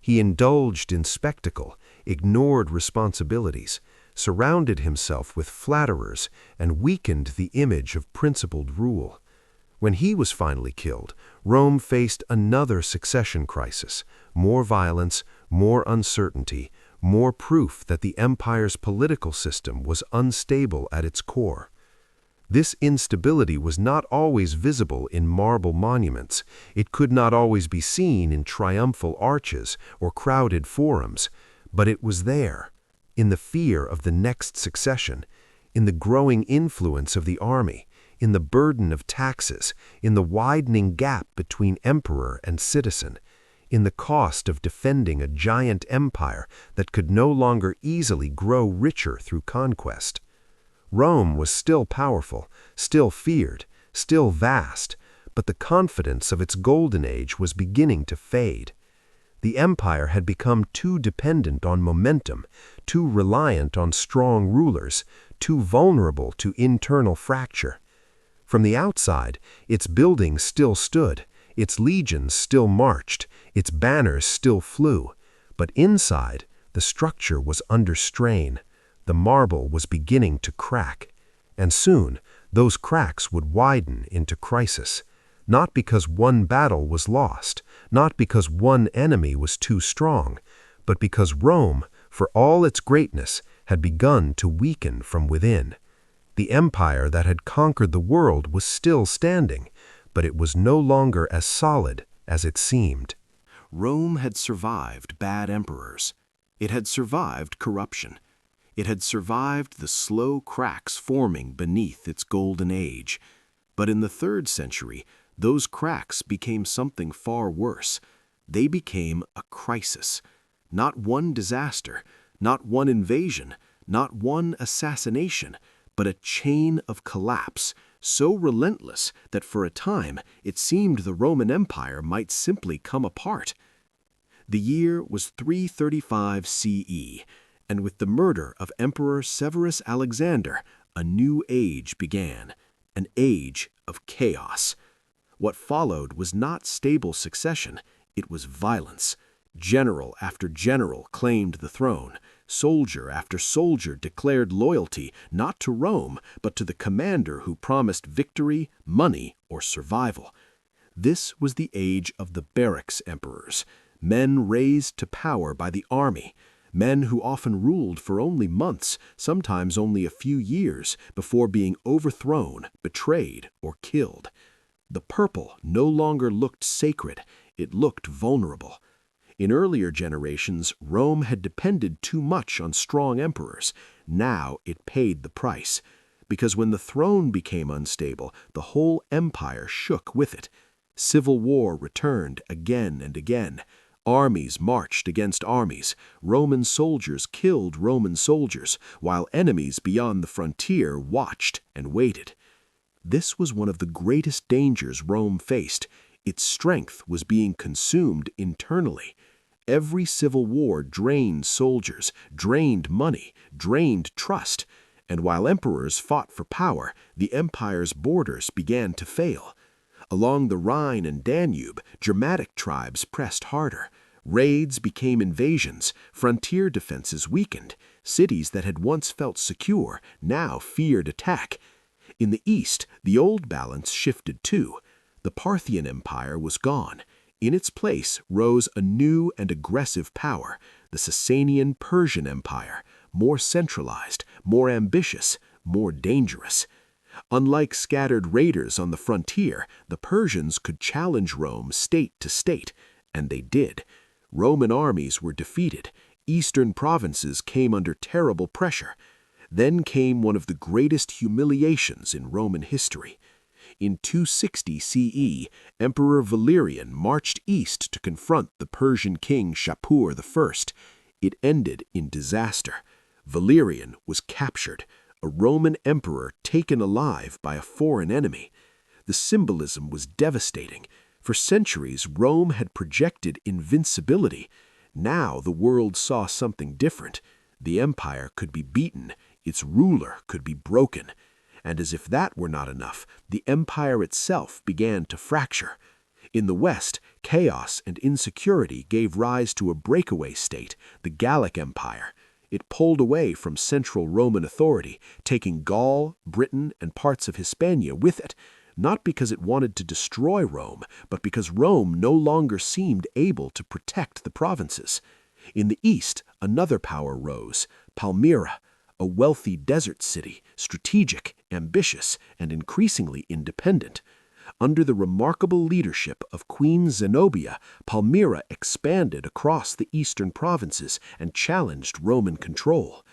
He indulged in spectacle, ignored responsibilities, surrounded himself with flatterers, and weakened the image of principled rule. When he was finally killed, Rome faced another succession crisis, more violence, more uncertainty, more proof that the empire's political system was unstable at its core. This instability was not always visible in marble monuments. It could not always be seen in triumphal arches or crowded forums, but it was there, in the fear of the next succession, in the growing influence of the army, in the burden of taxes, in the widening gap between emperor and citizen, in the cost of defending a giant empire that could no longer easily grow richer through conquest. Rome was still powerful, still feared, still vast, but the confidence of its golden age was beginning to fade. The empire had become too dependent on momentum, too reliant on strong rulers, too vulnerable to internal fracture. From the outside, its buildings still stood, its legions still marched, its banners still flew, but inside, the structure was under strain. The marble was beginning to crack, and soon those cracks would widen into crisis, not because one battle was lost, not because one enemy was too strong, but because Rome, for all its greatness, had begun to weaken from within. The empire that had conquered the world was still standing, but it was no longer as solid as it seemed. Rome had survived bad emperors. It had survived corruption. It had survived the slow cracks forming beneath its golden age. But in the 3rd century, those cracks became something far worse. They became a crisis. Not one disaster, not one invasion, not one assassination, but a chain of collapse, so relentless that for a time it seemed the Roman Empire might simply come apart. The year was 335 CE, and with the murder of Emperor Severus Alexander, a new age began, an age of chaos. What followed was not stable succession, it was violence. General after general claimed the throne. Soldier after soldier declared loyalty not to Rome, but to the commander who promised victory, money, or survival. This was the age of the barracks emperors, men raised to power by the army, men who often ruled for only months, sometimes only a few years, before being overthrown, betrayed, or killed. The purple no longer looked sacred, it looked vulnerable. In earlier generations, Rome had depended too much on strong emperors. Now it paid the price, because when the throne became unstable, the whole empire shook with it. Civil war returned again and again. Armies marched against armies. Roman soldiers killed Roman soldiers, while enemies beyond the frontier watched and waited. This was one of the greatest dangers Rome faced. Its strength was being consumed internally. Every civil war drained soldiers, drained money, drained trust, and while emperors fought for power, the empire's borders began to fail. Along the Rhine and Danube, Germanic tribes pressed harder. Raids became invasions, frontier defenses weakened. Cities that had once felt secure now feared attack. In the east, the old balance shifted too. The Parthian Empire was gone. In its place rose a new and aggressive power, the Sasanian Persian Empire, more centralized, more ambitious, more dangerous. Unlike scattered raiders on the frontier, the Persians could challenge Rome state to state, and they did. Roman armies were defeated. Eastern provinces came under terrible pressure. Then came one of the greatest humiliations in Roman history. In 260 CE, Emperor Valerian marched east to confront the Persian king Shapur I. It ended in disaster. Valerian was captured, a Roman emperor taken alive by a foreign enemy. The symbolism was devastating. For centuries, Rome had projected invincibility. Now the world saw something different. The empire could be beaten, its ruler could be broken. And as if that were not enough, the empire itself began to fracture. In the West, chaos and insecurity gave rise to a breakaway state, the Gallic Empire. It pulled away from central Roman authority, taking Gaul, Britain, and parts of Hispania with it, not because it wanted to destroy Rome, but because Rome no longer seemed able to protect the provinces. In the east, another power rose, Palmyra, a wealthy desert city, strategic, ambitious, and increasingly independent. Under the remarkable leadership of Queen Zenobia, Palmyra expanded across the eastern provinces and challenged Roman control.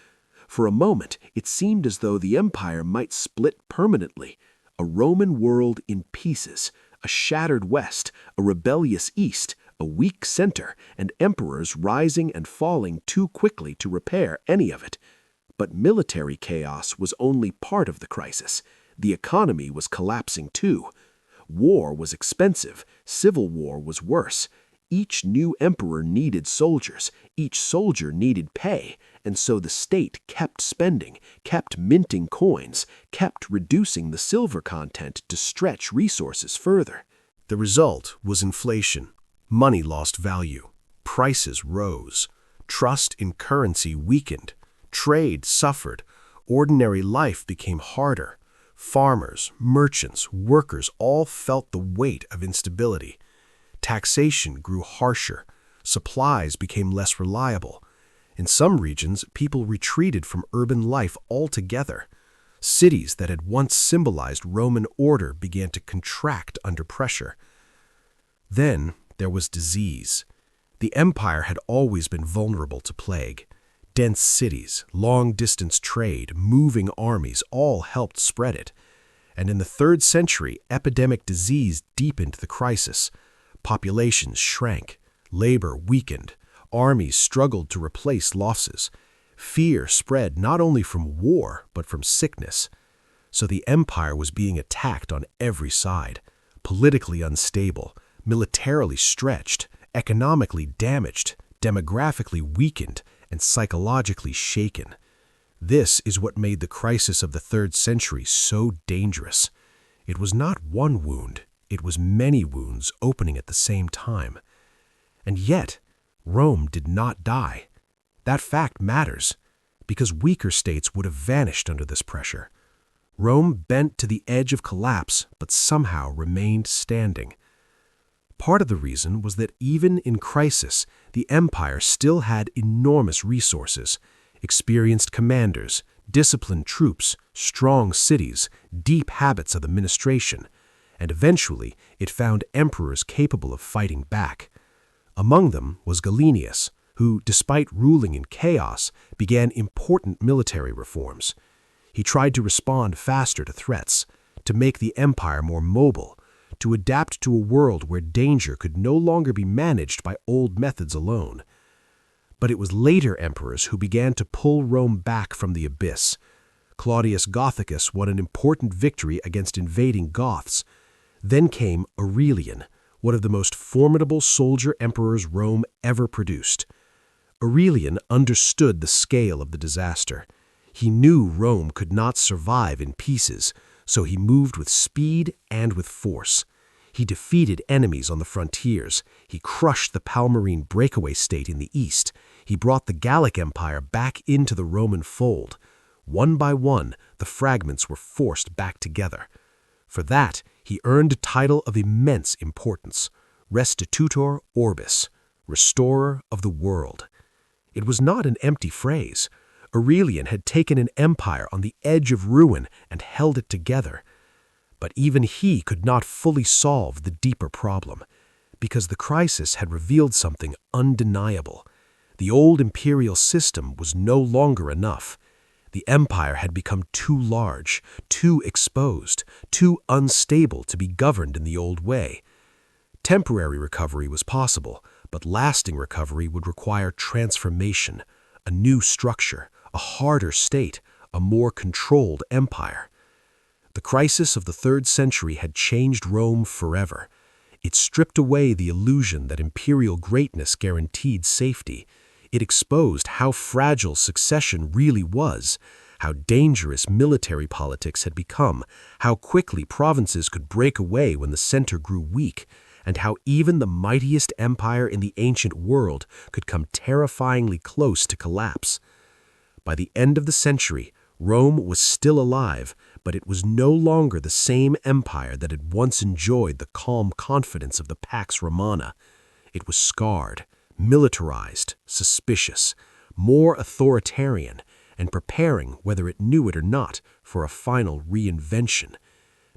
For a moment, it seemed as though the empire might split permanently. A Roman world in pieces, a shattered west, a rebellious east, a weak center, and emperors rising and falling too quickly to repair any of it. But military chaos was only part of the crisis. The economy was collapsing too. War was expensive, civil war was worse. Each new emperor needed soldiers, each soldier needed pay, and so the state kept spending, kept minting coins, kept reducing the silver content to stretch resources further. The result was inflation. Money lost value. Prices rose. Trust in currency weakened. Trade suffered. Ordinary life became harder. Farmers, merchants, workers all felt the weight of instability. Taxation grew harsher. Supplies became less reliable. In some regions, people retreated from urban life altogether. Cities that had once symbolized Roman order began to contract under pressure. Then there was disease. The empire had always been vulnerable to plague. Dense cities, long-distance trade, moving armies all helped spread it. And in the 3rd century, epidemic disease deepened the crisis. Populations shrank, labor weakened, armies struggled to replace losses. Fear spread not only from war, but from sickness. So the empire was being attacked on every side, politically unstable, militarily stretched, economically damaged, demographically weakened, and psychologically shaken. This is what made the crisis of the 3rd century so dangerous. It was not one wound, it was many wounds opening at the same time. And yet, Rome did not die. That fact matters, because weaker states would have vanished under this pressure. Rome bent to the edge of collapse, but somehow remained standing. Part of the reason was that even in crisis, the empire still had enormous resources, experienced commanders, disciplined troops, strong cities, deep habits of administration, and eventually it found emperors capable of fighting back. Among them was Gallienus, who, despite ruling in chaos, began important military reforms. He tried to respond faster to threats, to make the empire more mobile, to adapt to a world where danger could no longer be managed by old methods alone. But it was later emperors who began to pull Rome back from the abyss. Claudius Gothicus won an important victory against invading Goths. Then came Aurelian, one of the most formidable soldier emperors Rome ever produced. Aurelian understood the scale of the disaster. He knew Rome could not survive in pieces, so he moved with speed and with force. He defeated enemies on the frontiers. He crushed the Palmyrene breakaway state in the east. He brought the Gallic Empire back into the Roman fold. One by one, the fragments were forced back together. For that, he earned a title of immense importance, Restitutor Orbis, Restorer of the World. It was not an empty phrase. Aurelian had taken an empire on the edge of ruin and held it together. But even he could not fully solve the deeper problem, because the crisis had revealed something undeniable. The old imperial system was no longer enough. The empire had become too large, too exposed, too unstable to be governed in the old way. Temporary recovery was possible, but lasting recovery would require transformation, a new structure, a harder state, a more controlled empire. The crisis of the 3rd century had changed Rome forever. It stripped away the illusion that imperial greatness guaranteed safety. It exposed how fragile succession really was, how dangerous military politics had become, how quickly provinces could break away when the center grew weak, and how even the mightiest empire in the ancient world could come terrifyingly close to collapse. By the end of the century, Rome was still alive, but it was no longer the same empire that had once enjoyed the calm confidence of the Pax Romana. It was scarred, militarized, suspicious, more authoritarian, and preparing, whether it knew it or not, for a final reinvention.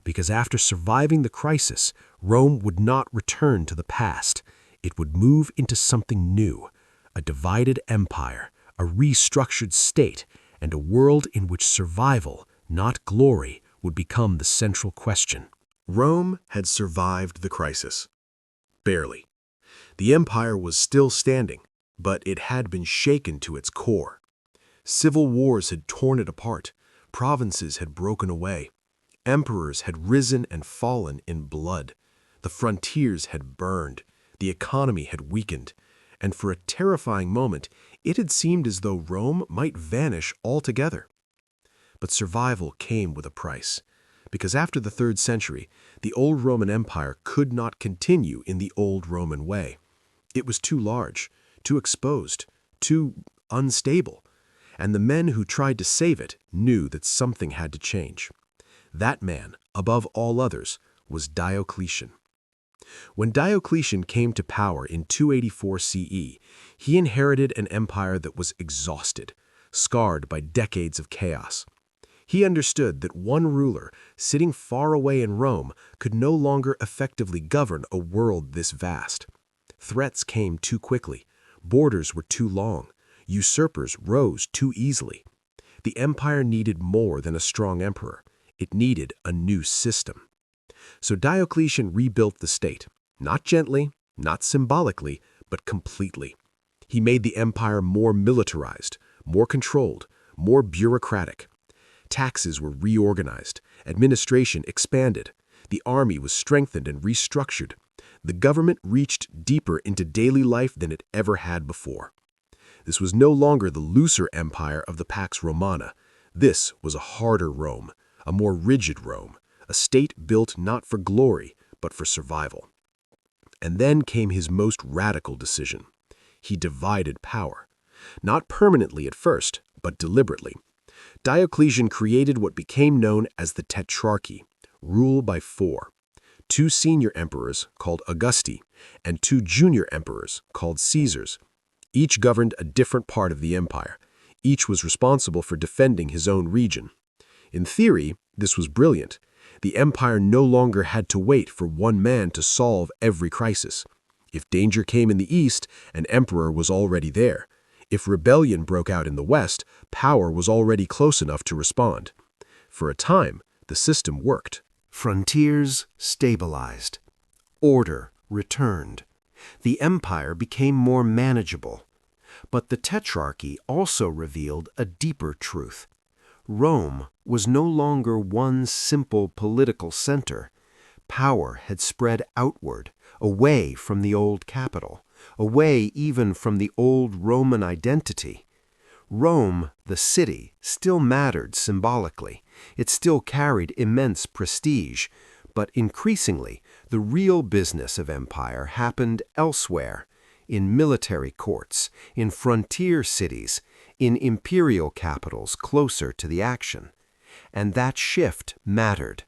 Because after surviving the crisis, Rome would not return to the past. It would move into something new, a divided empire, a restructured state, and a world in which survival, not glory, would become the central question. Rome had survived the crisis. Barely. The empire was still standing, but it had been shaken to its core. Civil wars had torn it apart, provinces had broken away, emperors had risen and fallen in blood, the frontiers had burned, the economy had weakened, and for a terrifying moment it had seemed as though Rome might vanish altogether. But survival came with a price, because after the 3rd century, the old Roman Empire could not continue in the old Roman way. It was too large, too exposed, too unstable, and the men who tried to save it knew that something had to change. That man, above all others, was Diocletian. When Diocletian came to power in 284 CE, he inherited an empire that was exhausted, scarred by decades of chaos. He understood that one ruler, sitting far away in Rome, could no longer effectively govern a world this vast. Threats came too quickly, borders were too long, usurpers rose too easily. The empire needed more than a strong emperor. It needed a new system. So Diocletian rebuilt the state, not gently, not symbolically, but completely. He made the empire more militarized, more controlled, more bureaucratic. Taxes were reorganized, administration expanded, the army was strengthened and restructured. The government reached deeper into daily life than it ever had before. This was no longer the looser empire of the Pax Romana. This was a harder Rome, a more rigid Rome, a state built not for glory, but for survival. And then came his most radical decision. He divided power. Not permanently at first, but deliberately. Diocletian created what became known as the Tetrarchy, rule by 4. 2 senior emperors, called Augusti, and 2 junior emperors, called Caesars. Each governed a different part of the empire. Each was responsible for defending his own region. In theory, this was brilliant. The empire no longer had to wait for one man to solve every crisis. If danger came in the east, an emperor was already there. If rebellion broke out in the west, power was already close enough to respond. For a time, the system worked. Frontiers stabilized. Order returned. The empire became more manageable. But the Tetrarchy also revealed a deeper truth. Rome was no longer one simple political center. Power had spread outward, away from the old capital, away even from the old Roman identity. Rome, the city, still mattered symbolically. It still carried immense prestige, but increasingly, the real business of empire happened elsewhere, in military courts, in frontier cities, in imperial capitals closer to the action. And that shift mattered,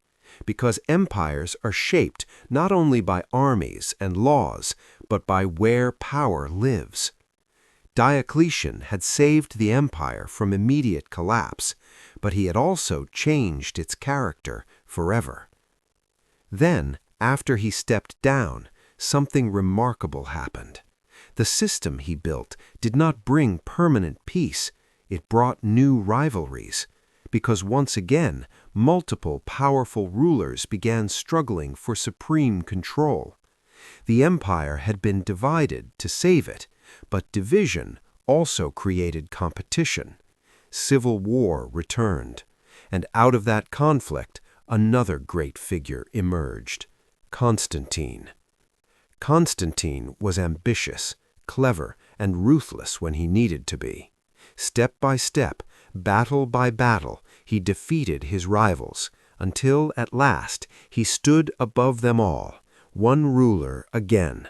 because empires are shaped not only by armies and laws, but by where power lives. Diocletian had saved the empire from immediate collapse, but he had also changed its character forever. Then, after he stepped down, something remarkable happened. The system he built did not bring permanent peace, It brought new rivalries, because once again, multiple powerful rulers began struggling for supreme control. The empire had been divided to save it, but division also created competition. Civil war returned, and out of that conflict, another great figure emerged: Constantine. Constantine was ambitious, clever, and ruthless when he needed to be. Step by step, battle by battle, he defeated his rivals, until at last he stood above them all, one ruler again.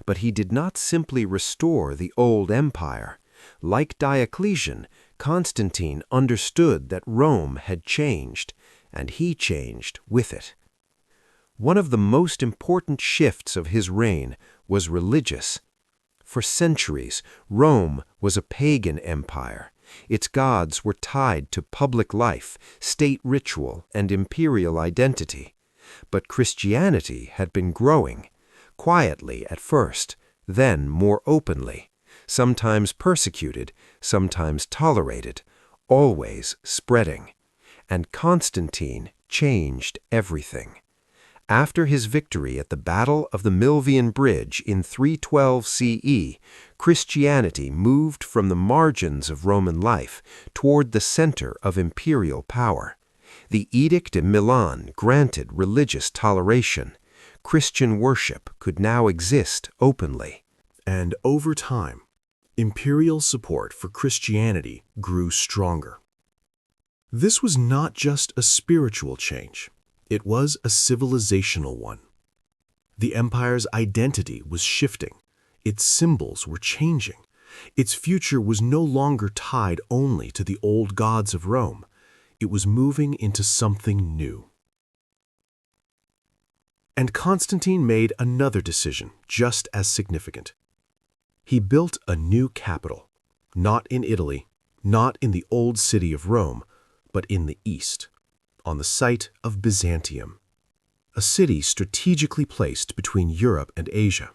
But he did not simply restore the old empire. Like Diocletian, Constantine understood that Rome had changed, and he changed with it. One of the most important shifts of his reign was religious. For centuries, Rome was a pagan empire. Its gods were tied to public life, state ritual, and imperial identity. But Christianity had been growing, quietly at first, then more openly, sometimes persecuted, sometimes tolerated, always spreading. And Constantine changed everything. After his victory at the Battle of the Milvian Bridge in 312 CE, Christianity moved from the margins of Roman life toward the center of imperial power. The Edict of Milan granted religious toleration. Christian worship could now exist openly. And over time, imperial support for Christianity grew stronger. This was not just a spiritual change. It was a civilizational one. The empire's identity was shifting. Its symbols were changing. Its future was no longer tied only to the old gods of Rome. It was moving into something new. And Constantine made another decision just as significant. He built a new capital, not in Italy, not in the old city of Rome, but in the east, on the site of Byzantium, a city strategically placed between Europe and Asia,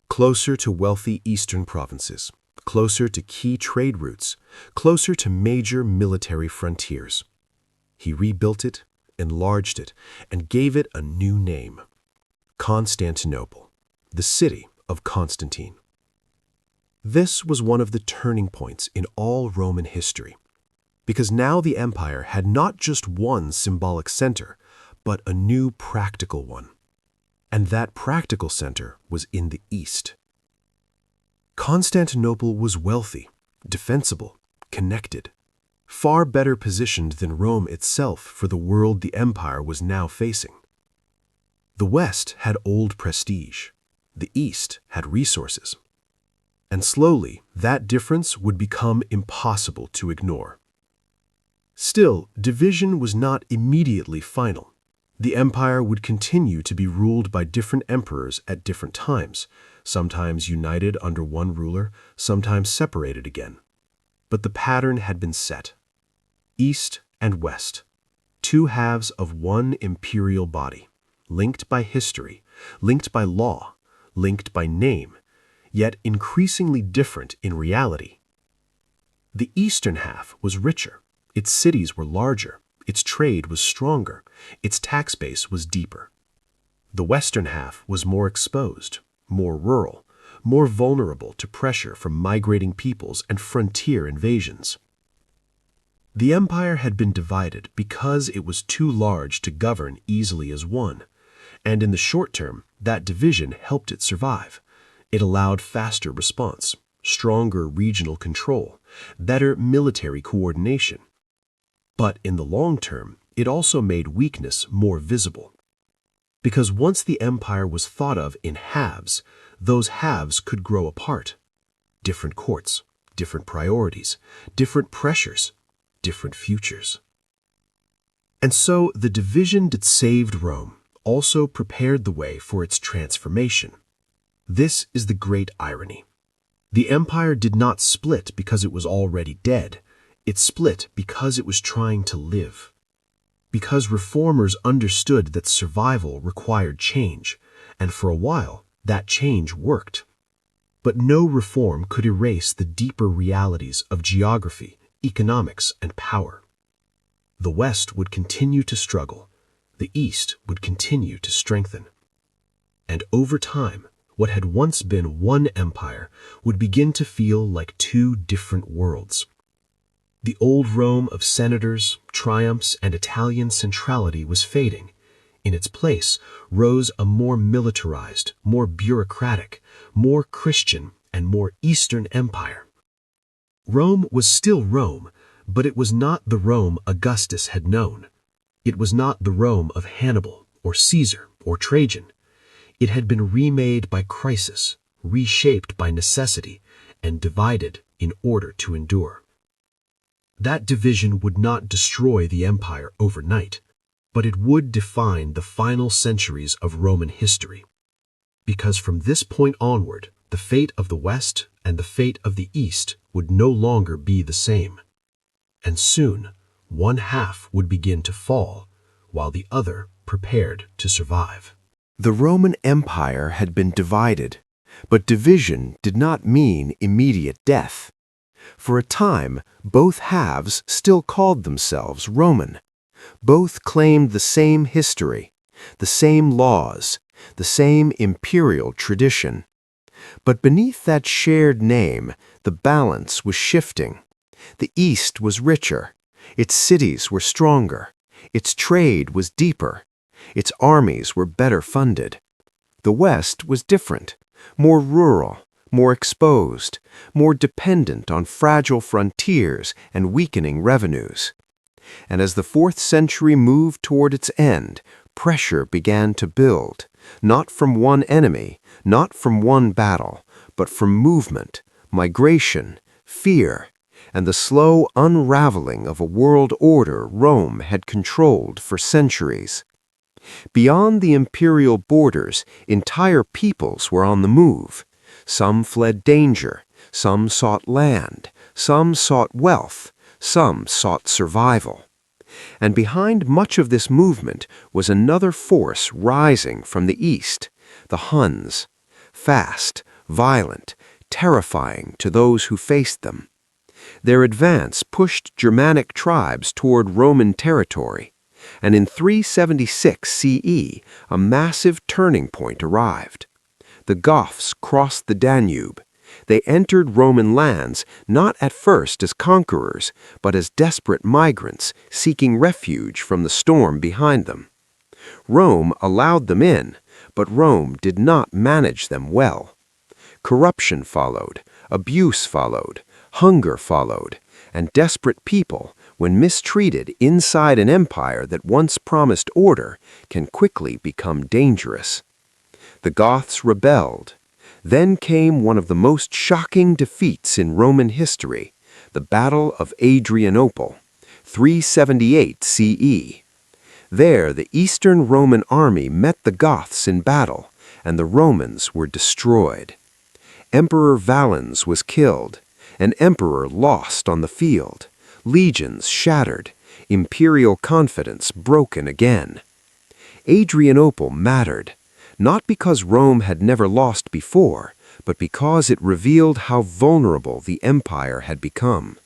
closer to wealthy eastern provinces, closer to key trade routes, closer to major military frontiers. He rebuilt it, enlarged it, and gave it a new name: Constantinople, the city of Constantine. This was one of the turning points in all Roman history, because now the empire had not just one symbolic center, but a new practical one. And that practical center was in the east. Constantinople was wealthy, defensible, connected, far better positioned than Rome itself for the world the empire was now facing. The West had old prestige. The East had resources. And slowly, that difference would become impossible to ignore. Still, division was not immediately final. The empire would continue to be ruled by different emperors at different times, sometimes united under one ruler, sometimes separated again. But the pattern had been set. East and West, two halves of one imperial body, linked by history, linked by law, linked by name, yet increasingly different in reality. The eastern half was richer. Its cities were larger, its trade was stronger, its tax base was deeper. The western half was more exposed, more rural, more vulnerable to pressure from migrating peoples and frontier invasions. The empire had been divided because it was too large to govern easily as one, and in the short term, that division helped it survive. It allowed faster response, stronger regional control, better military coordination. But in the long term, it also made weakness more visible. Because once the empire was thought of in halves, those halves could grow apart. Different courts, different priorities, different pressures, different futures. And so the division that saved Rome also prepared the way for its transformation. This is the great irony. The empire did not split because it was already dead. It split because it was trying to live. Because reformers understood that survival required change, and for a while, that change worked. But no reform could erase the deeper realities of geography, economics and power. The West would continue to struggle. The East would continue to strengthen. And over time, what had once been one empire would begin to feel like two different worlds. The old Rome of senators, triumphs, and Italian centrality was fading. In its place rose a more militarized, more bureaucratic, more Christian, and more Eastern empire. Rome was still Rome, but it was not the Rome Augustus had known. It was not the Rome of Hannibal, or Caesar, or Trajan. It had been remade by crisis, reshaped by necessity, and divided in order to endure. That division would not destroy the empire overnight, but it would define the final centuries of Roman history. Because from this point onward, the fate of the West and the fate of the East would no longer be the same. And soon, one half would begin to fall, while the other prepared to survive. The Roman Empire had been divided, but division did not mean immediate death. For a time, both halves still called themselves Roman. Both claimed the same history, the same laws, the same imperial tradition. But beneath that shared name, the balance was shifting. The East was richer, its cities were stronger, its trade was deeper, its armies were better funded. The West was different, more rural, more exposed, more dependent on fragile frontiers and weakening revenues. And as the 4th century moved toward its end, pressure began to build, not from one enemy, not from one battle, but from movement, migration, fear, and the slow unraveling of a world order Rome had controlled for centuries. Beyond the imperial borders, entire peoples were on the move. Some fled danger, some sought land, some sought wealth, some sought survival. And behind much of this movement was another force rising from the east, the Huns, fast, violent, terrifying to those who faced them. Their advance pushed Germanic tribes toward Roman territory, and in 376 CE, a massive turning point arrived. The Goths crossed the Danube. They entered Roman lands not at first as conquerors, but as desperate migrants seeking refuge from the storm behind them. Rome allowed them in, but Rome did not manage them well. Corruption followed, abuse followed, hunger followed, and desperate people, when mistreated inside an empire that once promised order, can quickly become dangerous. The Goths rebelled. Then came one of the most shocking defeats in Roman history, the Battle of Adrianople, 378 CE. There, the Eastern Roman army met the Goths in battle, and the Romans were destroyed. Emperor Valens was killed, an emperor lost on the field, legions shattered, imperial confidence broken again. Adrianople mattered, not because Rome had never lost before, but because it revealed how vulnerable the empire had become.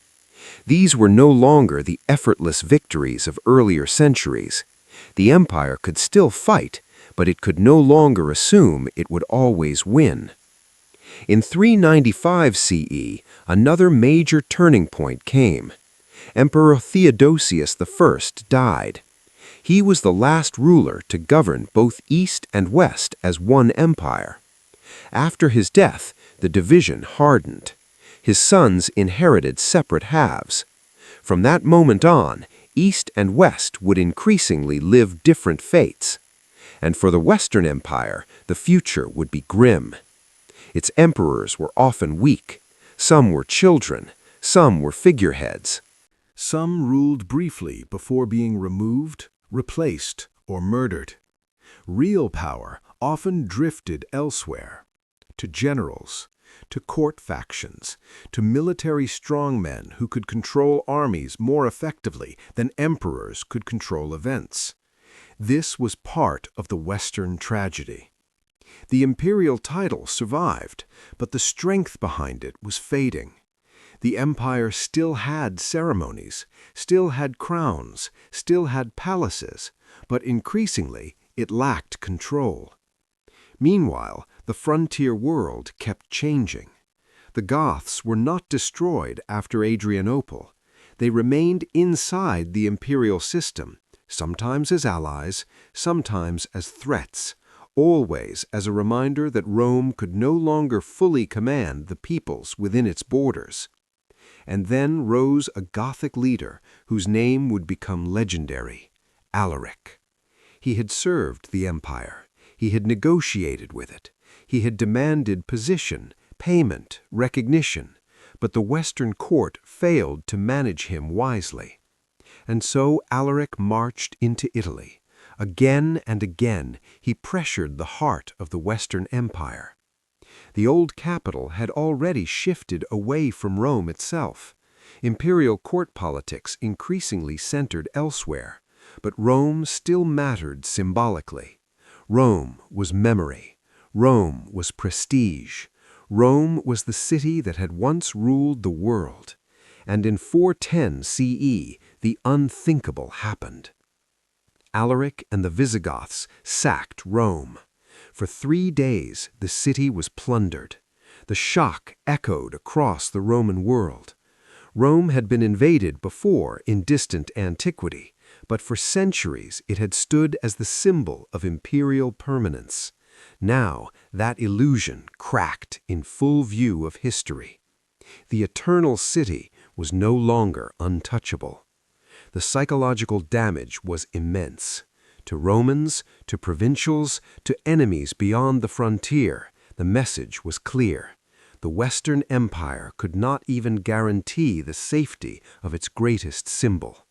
These were no longer the effortless victories of earlier centuries. The empire could still fight, but it could no longer assume it would always win. In 395 CE, another major turning point came. Emperor Theodosius I died. He was the last ruler to govern both East and West as one empire. After his death, the division hardened. His sons inherited separate halves. From that moment on, East and West would increasingly live different fates. And for the Western Empire, the future would be grim. Its emperors were often weak. Some were children. Some were figureheads. Some ruled briefly before being removed, replaced, or murdered. Real power often drifted elsewhere, to generals, to court factions, to military strongmen who could control armies more effectively than emperors could control events. This was part of the Western tragedy. The imperial title survived, but the strength behind it was fading. The empire still had ceremonies, still had crowns, still had palaces, but increasingly it lacked control. Meanwhile, the frontier world kept changing. The Goths were not destroyed after Adrianople. They remained inside the imperial system, sometimes as allies, sometimes as threats, always as a reminder that Rome could no longer fully command the peoples within its borders. And then rose a Gothic leader whose name would become legendary, Alaric. He had served the empire. He had negotiated with it. He had demanded position, payment, recognition, but the Western court failed to manage him wisely. And so Alaric marched into Italy. Again and again he pressured the heart of the Western Empire. The old capital had already shifted away from Rome itself. Imperial court politics increasingly centered elsewhere, but Rome still mattered symbolically. Rome was memory. Rome was prestige. Rome was the city that had once ruled the world. And in 410 CE, the unthinkable happened. Alaric and the Visigoths sacked Rome. For 3 days, the city was plundered. The shock echoed across the Roman world. Rome had been invaded before in distant antiquity, but for centuries it had stood as the symbol of imperial permanence. Now that illusion cracked in full view of history. The eternal city was no longer untouchable. The psychological damage was immense. To Romans, to provincials, to enemies beyond the frontier, the message was clear. The Western Empire could not even guarantee the safety of its greatest symbol.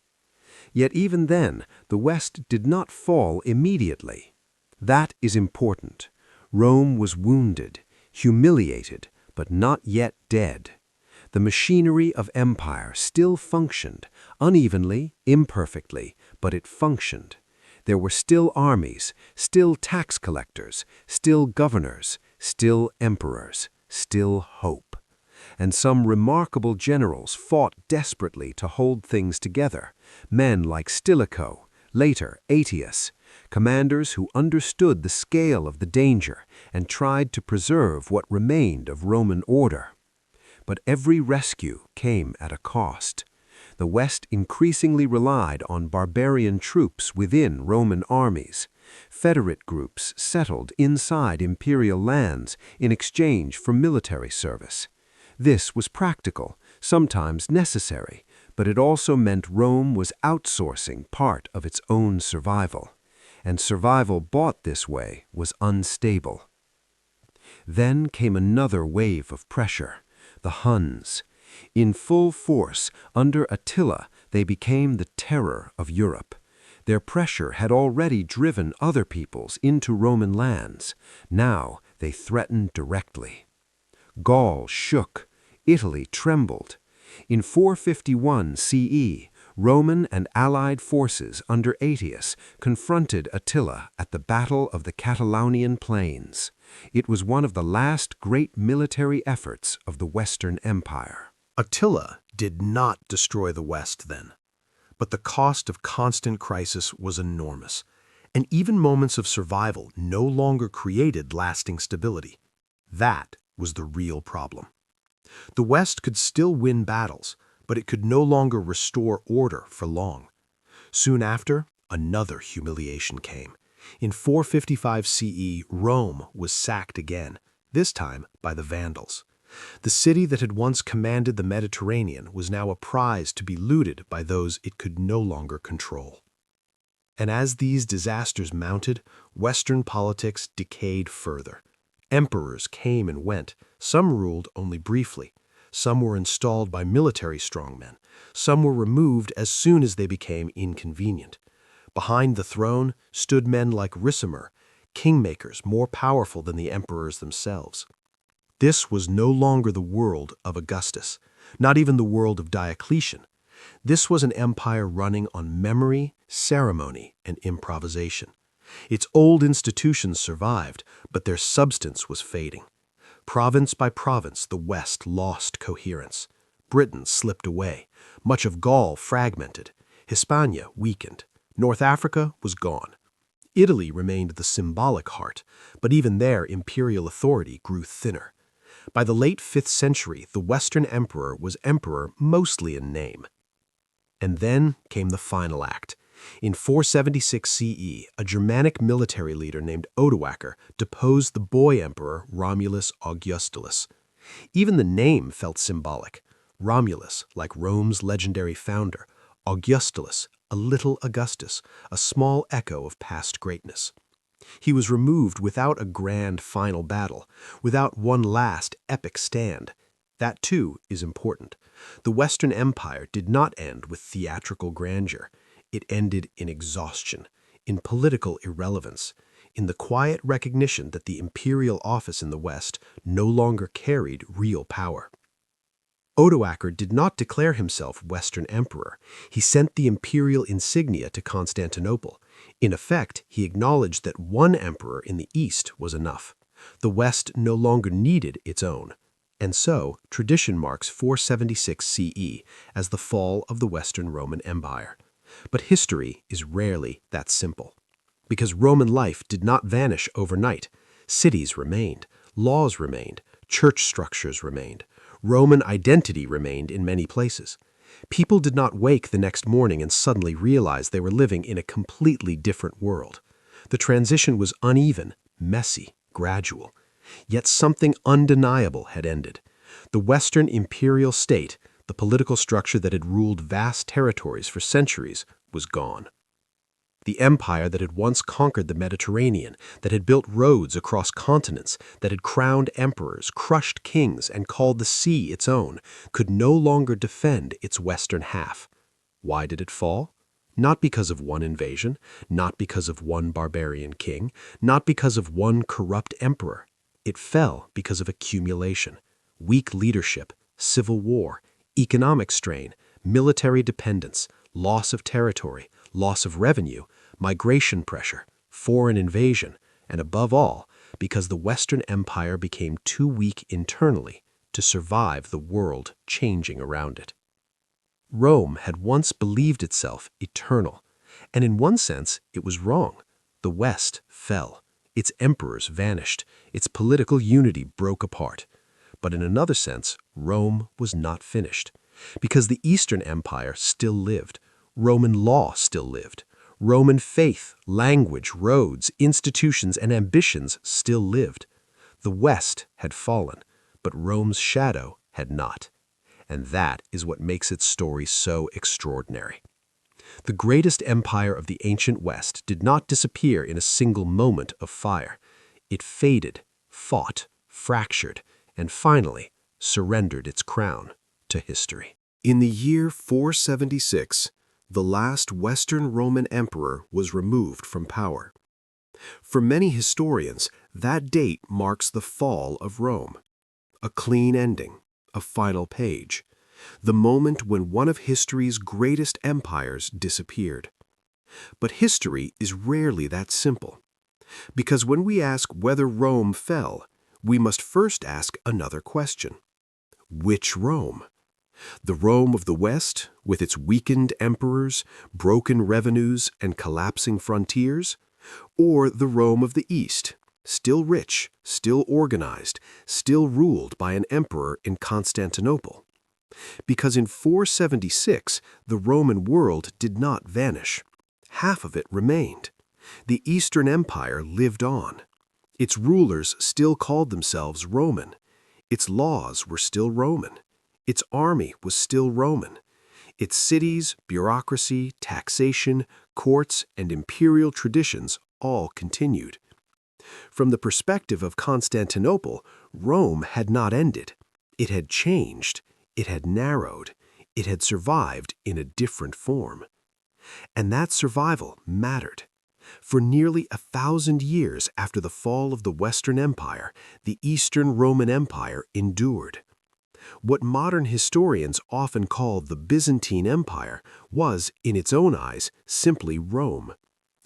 Yet even then, the West did not fall immediately. That is important. Rome was wounded, humiliated, but not yet dead. The machinery of empire still functioned, unevenly, imperfectly, but it functioned. There were still armies, still tax collectors, still governors, still emperors, still hope. And some remarkable generals fought desperately to hold things together, men like Stilicho, later Aetius, commanders who understood the scale of the danger and tried to preserve what remained of Roman order. But every rescue came at a cost. The West increasingly relied on barbarian troops within Roman armies. Federate groups settled inside imperial lands in exchange for military service. This was practical, sometimes necessary, but it also meant Rome was outsourcing part of its own survival. And survival bought this way was unstable. Then came another wave of pressure. The Huns. In full force, under Attila, they became the terror of Europe. Their pressure had already driven other peoples into Roman lands. Now they threatened directly. Gaul shook. Italy trembled. In 451 CE, Roman and allied forces under Aetius confronted Attila at the Battle of the Catalaunian Plains. It was one of the last great military efforts of the Western Empire. Attila did not destroy the West then, but the cost of constant crisis was enormous, and even moments of survival no longer created lasting stability. That was the real problem. The West could still win battles, but it could no longer restore order for long. Soon after, another humiliation came. In 455 CE, Rome was sacked again, this time by the Vandals. The city that had once commanded the Mediterranean was now a prize to be looted by those it could no longer control. And as these disasters mounted, Western politics decayed further. Emperors came and went. Some ruled only briefly. Some were installed by military strongmen. Some were removed as soon as they became inconvenient. Behind the throne stood men like Ricimer, kingmakers more powerful than the emperors themselves. This was no longer the world of Augustus, not even the world of Diocletian. This was an empire running on memory, ceremony, and improvisation. Its old institutions survived, but their substance was fading. Province by province, the West lost coherence. Britain slipped away, much of Gaul fragmented, Hispania weakened, North Africa was gone. Italy remained the symbolic heart, but even there imperial authority grew thinner. By the late 5th century, the Western emperor was emperor mostly in name. And then came the final act. In 476 CE, a Germanic military leader named Odoacer deposed the boy emperor Romulus Augustulus. Even the name felt symbolic. Romulus, like Rome's legendary founder, Augustulus, a little Augustus, a small echo of past greatness. He was removed without a grand final battle, without one last epic stand. That, too, is important. The Western Empire did not end with theatrical grandeur. It ended in exhaustion, in political irrelevance, in the quiet recognition that the imperial office in the West no longer carried real power. Odoacer did not declare himself Western emperor. He sent the imperial insignia to Constantinople. In effect, he acknowledged that one emperor in the East was enough. The West no longer needed its own. And so, tradition marks 476 CE as the fall of the Western Roman Empire. But history is rarely that simple. Because Roman life did not vanish overnight. Cities remained, laws remained, church structures remained. Roman identity remained in many places. People did not wake the next morning and suddenly realize they were living in a completely different world. The transition was uneven, messy, gradual. Yet something undeniable had ended. The Western imperial state, the political structure that had ruled vast territories for centuries, was gone. The empire that had once conquered the Mediterranean, that had built roads across continents, that had crowned emperors, crushed kings, and called the sea its own, could no longer defend its western half. Why did it fall? Not because of one invasion, not because of one barbarian king, not because of one corrupt emperor. It fell because of accumulation, weak leadership, civil war, economic strain, military dependence, loss of territory, loss of revenue, migration pressure, foreign invasion, and above all, because the Western Empire became too weak internally to survive the world changing around it. Rome had once believed itself eternal, and in one sense it was wrong. The West fell. Its emperors vanished. Its political unity broke apart. But in another sense, Rome was not finished. Because the Eastern Empire still lived. Roman law still lived. Roman faith, language, roads, institutions, and ambitions still lived. The West had fallen, but Rome's shadow had not. And that is what makes its story so extraordinary. The greatest empire of the ancient West did not disappear in a single moment of fire. It faded, fought, fractured, and finally surrendered its crown to history. In the year 476, the last Western Roman emperor was removed from power. For many historians, that date marks the fall of Rome. A clean ending, a final page, the moment when one of history's greatest empires disappeared. But history is rarely that simple, because when we ask whether Rome fell, we must first ask another question. Which Rome? The Rome of the West, with its weakened emperors, broken revenues, and collapsing frontiers? Or the Rome of the East, still rich, still organized, still ruled by an emperor in Constantinople? Because in 476, the Roman world did not vanish. Half of it remained. The Eastern Empire lived on. Its rulers still called themselves Roman. Its laws were still Roman. Its army was still Roman. Its cities, bureaucracy, taxation, courts, and imperial traditions all continued. From the perspective of Constantinople, Rome had not ended. It had changed. It had narrowed. It had survived in a different form. And that survival mattered. For nearly 1,000 years after the fall of the Western Empire, the Eastern Roman Empire endured. What modern historians often call the Byzantine Empire was, in its own eyes, simply Rome.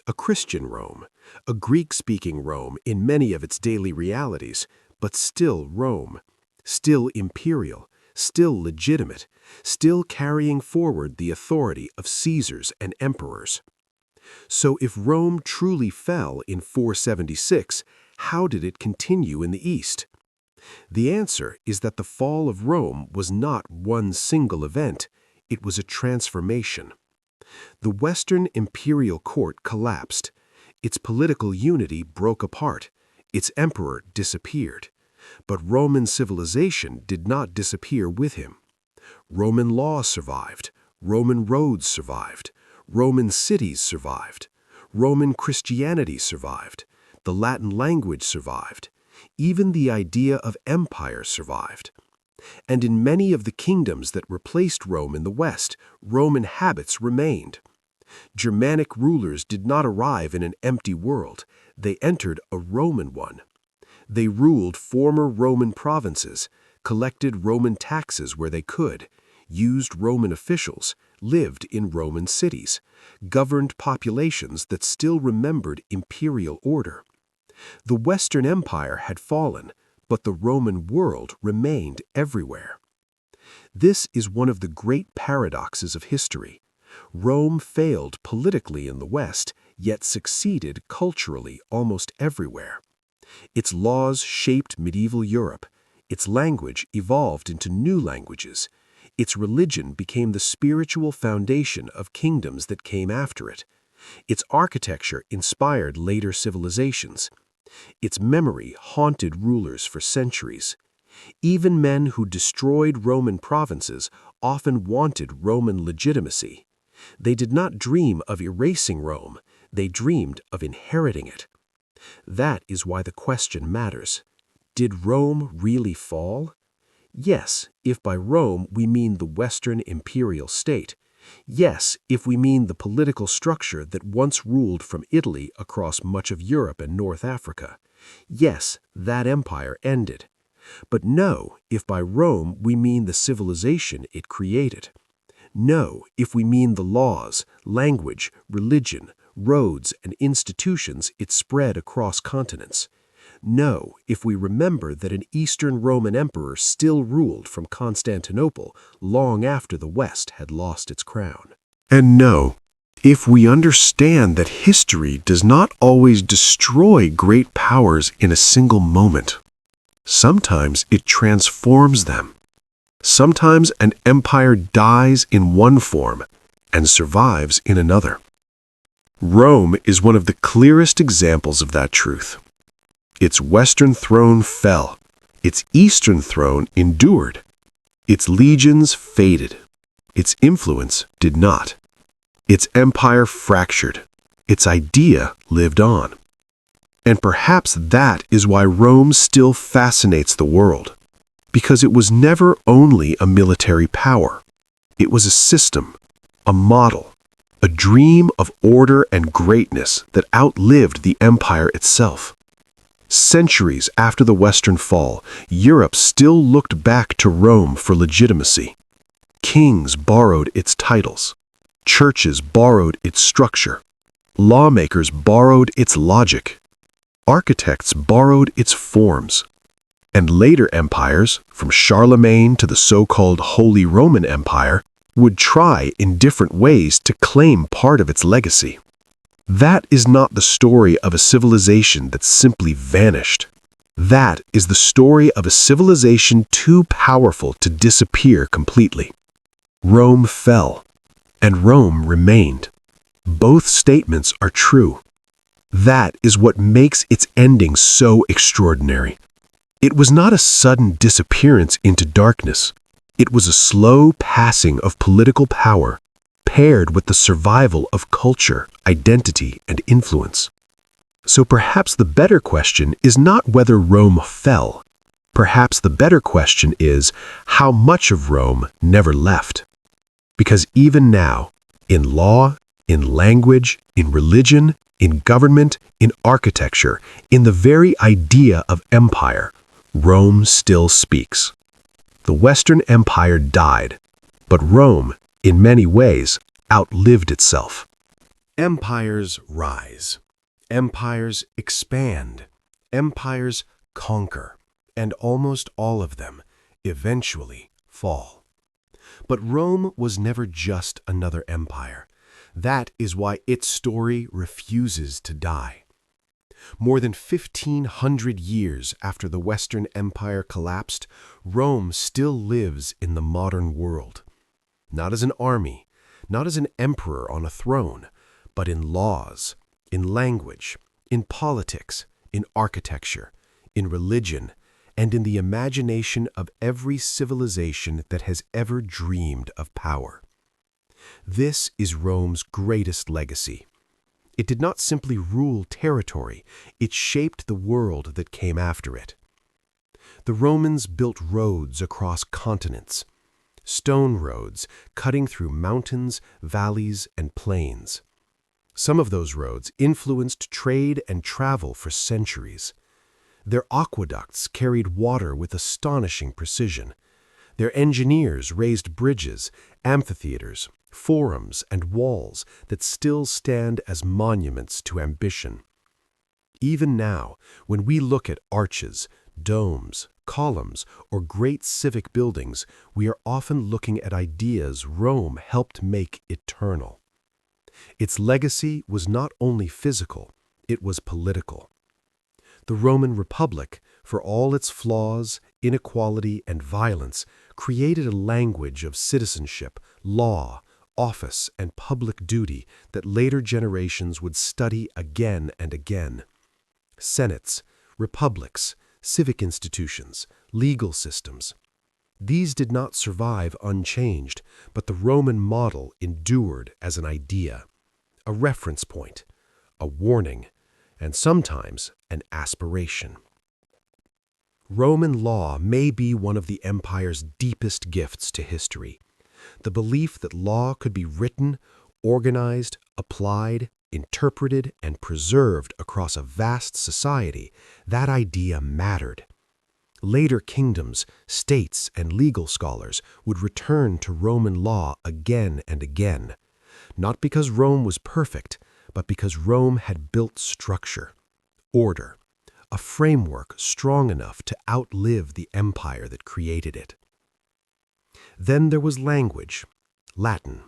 A Christian Rome, a Greek-speaking Rome in many of its daily realities, but still Rome, still imperial, still legitimate, still carrying forward the authority of Caesars and emperors. So if Rome truly fell in 476, how did it continue in the East? The answer is that the fall of Rome was not one single event, it was a transformation. The Western imperial court collapsed. Its political unity broke apart. Its emperor disappeared. But Roman civilization did not disappear with him. Roman law survived. Roman roads survived. Roman cities survived. Roman Christianity survived. The Latin language survived. Even the idea of empire survived. And in many of the kingdoms that replaced Rome in the West, Roman habits remained. Germanic rulers did not arrive in an empty world. They entered a Roman one. They ruled former Roman provinces, collected Roman taxes where they could, used Roman officials, lived in Roman cities, governed populations that still remembered imperial order. The Western Empire had fallen, but the Roman world remained everywhere. This is one of the great paradoxes of history. Rome failed politically in the West, yet succeeded culturally almost everywhere. Its laws shaped medieval Europe. Its language evolved into new languages. Its religion became the spiritual foundation of kingdoms that came after it. Its architecture inspired later civilizations. Its memory haunted rulers for centuries. Even men who destroyed Roman provinces often wanted Roman legitimacy. They did not dream of erasing Rome, they dreamed of inheriting it. That is why the question matters. Did Rome really fall? Yes, if by Rome we mean the Western imperial state. Yes, if we mean the political structure that once ruled from Italy across much of Europe and North Africa. Yes, that empire ended. But no, if by Rome we mean the civilization it created. No, if we mean the laws, language, religion, roads, and institutions it spread across continents. No, if we remember that an Eastern Roman emperor still ruled from Constantinople long after the West had lost its crown. And no, if we understand that history does not always destroy great powers in a single moment. Sometimes it transforms them. Sometimes an empire dies in one form and survives in another. Rome is one of the clearest examples of that truth. Its Western throne fell. Its Eastern throne endured. Its legions faded. Its influence did not. Its empire fractured. Its idea lived on. And perhaps that is why Rome still fascinates the world. Because it was never only a military power. It was a system, a model, a dream of order and greatness that outlived the empire itself. Centuries after the Western fall, Europe still looked back to Rome for legitimacy. Kings borrowed its titles. Churches borrowed its structure. Lawmakers borrowed its logic. Architects borrowed its forms. And later empires, from Charlemagne to the so-called Holy Roman Empire, would try in different ways to claim part of its legacy. That is not the story of a civilization that simply vanished. That is the story of a civilization too powerful to disappear completely. Rome fell, and Rome remained. Both statements are true. That is what makes its ending so extraordinary. It was not a sudden disappearance into darkness. It was a slow passing of political power, paired with the survival of culture, identity, and influence. So perhaps the better question is not whether Rome fell. Perhaps the better question is how much of Rome never left. Because even now, in law, in language, in religion, in government, in architecture, in the very idea of empire, Rome still speaks. The Western Empire died, but Rome, in many ways, outlived itself. Empires rise. Empires expand. Empires conquer. And almost all of them eventually fall. But Rome was never just another empire. That is why its story refuses to die. More than 1,500 years after the Western Empire collapsed, Rome still lives in the modern world. Not as an army, not as an emperor on a throne, but in laws, in language, in politics, in architecture, in religion, and in the imagination of every civilization that has ever dreamed of power. This is Rome's greatest legacy. It did not simply rule territory, it shaped the world that came after it. The Romans built roads across continents, stone roads cutting through mountains, valleys, and plains. Some of those roads influenced trade and travel for centuries. Their aqueducts carried water with astonishing precision. Their engineers raised bridges, amphitheaters, forums, and walls that still stand as monuments to ambition. Even now, when we look at arches, domes, columns, or great civic buildings, we are often looking at ideas Rome helped make eternal. Its legacy was not only physical, it was political. The Roman Republic, for all its flaws, inequality, and violence, created a language of citizenship, law, office, and public duty that later generations would study again and again. Senates, republics, civic institutions, legal systems. These did not survive unchanged, but the Roman model endured as an idea, a reference point, a warning, and sometimes an aspiration. Roman law may be one of the empire's deepest gifts to history. The belief that law could be written, organized, applied, interpreted, and preserved across a vast society, that idea mattered. Later kingdoms, states, and legal scholars would return to Roman law again and again, not because Rome was perfect, but because Rome had built structure, order, a framework strong enough to outlive the empire that created it. Then there was language, Latin,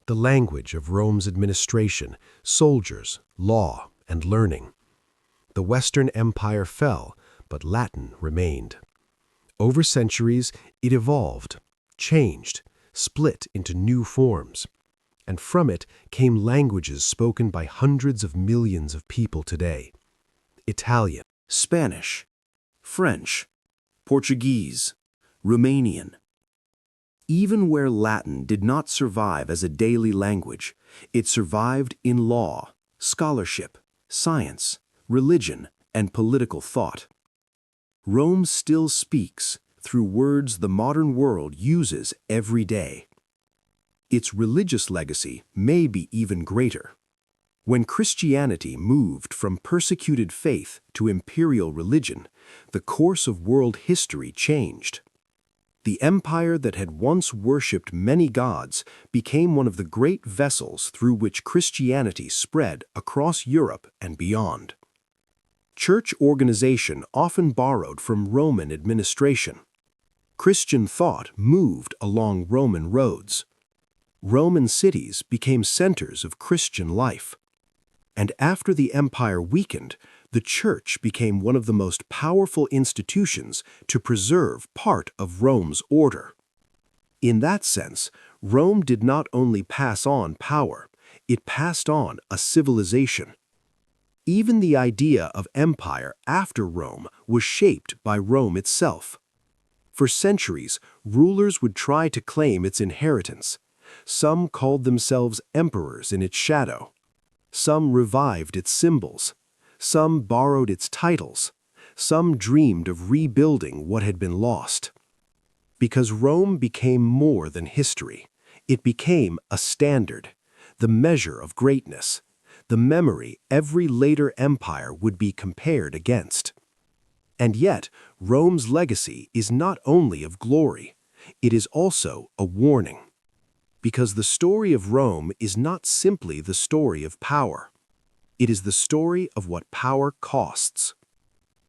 the language of Rome's administration, soldiers, law, and learning. The Western Empire fell, but Latin remained. Over centuries, it evolved, changed, split into new forms, and from it came languages spoken by hundreds of millions of people today. Italian, Spanish, French, Portuguese, Romanian. Even where Latin did not survive as a daily language, it survived in law, scholarship, science, religion, and political thought. Rome still speaks through words the modern world uses every day. Its religious legacy may be even greater. When Christianity moved from persecuted faith to imperial religion, the course of world history changed. The empire that had once worshipped many gods became one of the great vessels through which Christianity spread across Europe and beyond. Church organization often borrowed from Roman administration. Christian thought moved along Roman roads. Roman cities became centers of Christian life. And after the empire weakened, the church became one of the most powerful institutions to preserve part of Rome's order. In that sense, Rome did not only pass on power, it passed on a civilization. Even the idea of empire after Rome was shaped by Rome itself. For centuries, rulers would try to claim its inheritance. Some called themselves emperors in its shadow. Some revived its symbols. Some borrowed its titles. Some dreamed of rebuilding what had been lost. Because Rome became more than history, it became a standard, the measure of greatness, the memory every later empire would be compared against. And yet, Rome's legacy is not only of glory, it is also a warning. Because the story of Rome is not simply the story of power. It is the story of what power costs.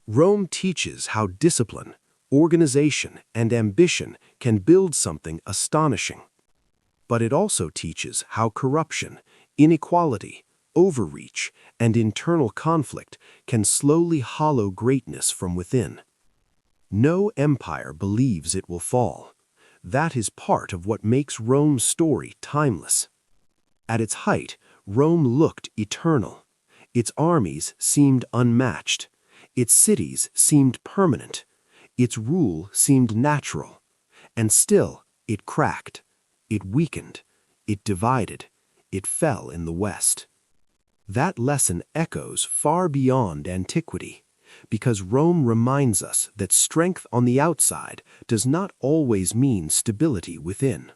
Rome teaches how discipline, organization, and ambition can build something astonishing. But it also teaches how corruption, inequality, overreach, and internal conflict can slowly hollow greatness from within. No empire believes it will fall. That is part of what makes Rome's story timeless. At its height, Rome looked eternal. Its armies seemed unmatched. Its cities seemed permanent. Its rule seemed natural. And still, it cracked. It weakened. It divided. It fell in the West. That lesson echoes far beyond antiquity, because Rome reminds us that strength on the outside does not always mean stability within.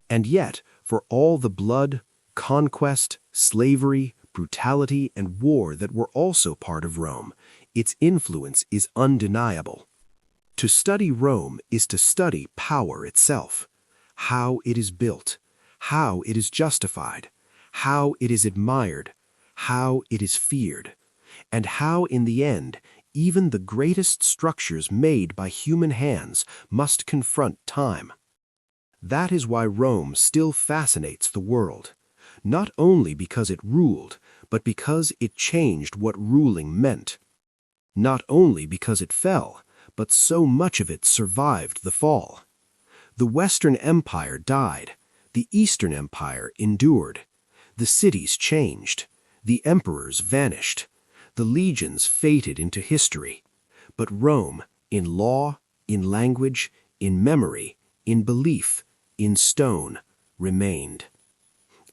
And yet, for all the blood, conquest, slavery, brutality, and war that were also part of Rome, its influence is undeniable. To study Rome is to study power itself, how it is built, how it is justified, how it is admired, how it is feared, and how in the end even the greatest structures made by human hands must confront time. That is why Rome still fascinates the world, not only because it ruled, but because it changed what ruling meant. Not only because it fell, but so much of it survived the fall. The Western Empire died, the Eastern Empire endured, the cities changed, the emperors vanished, the legions faded into history. But Rome, in law, in language, in memory, in belief, in stone, remained.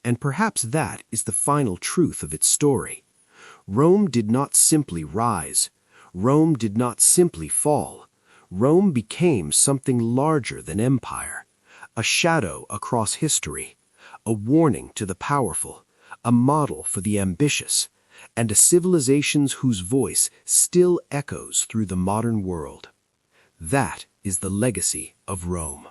And perhaps that is the final truth of its story. Rome did not simply rise. Rome did not simply fall. Rome became something larger than empire, a shadow across history, a warning to the powerful, a model for the ambitious, and a civilization whose voice still echoes through the modern world. That is the legacy of Rome.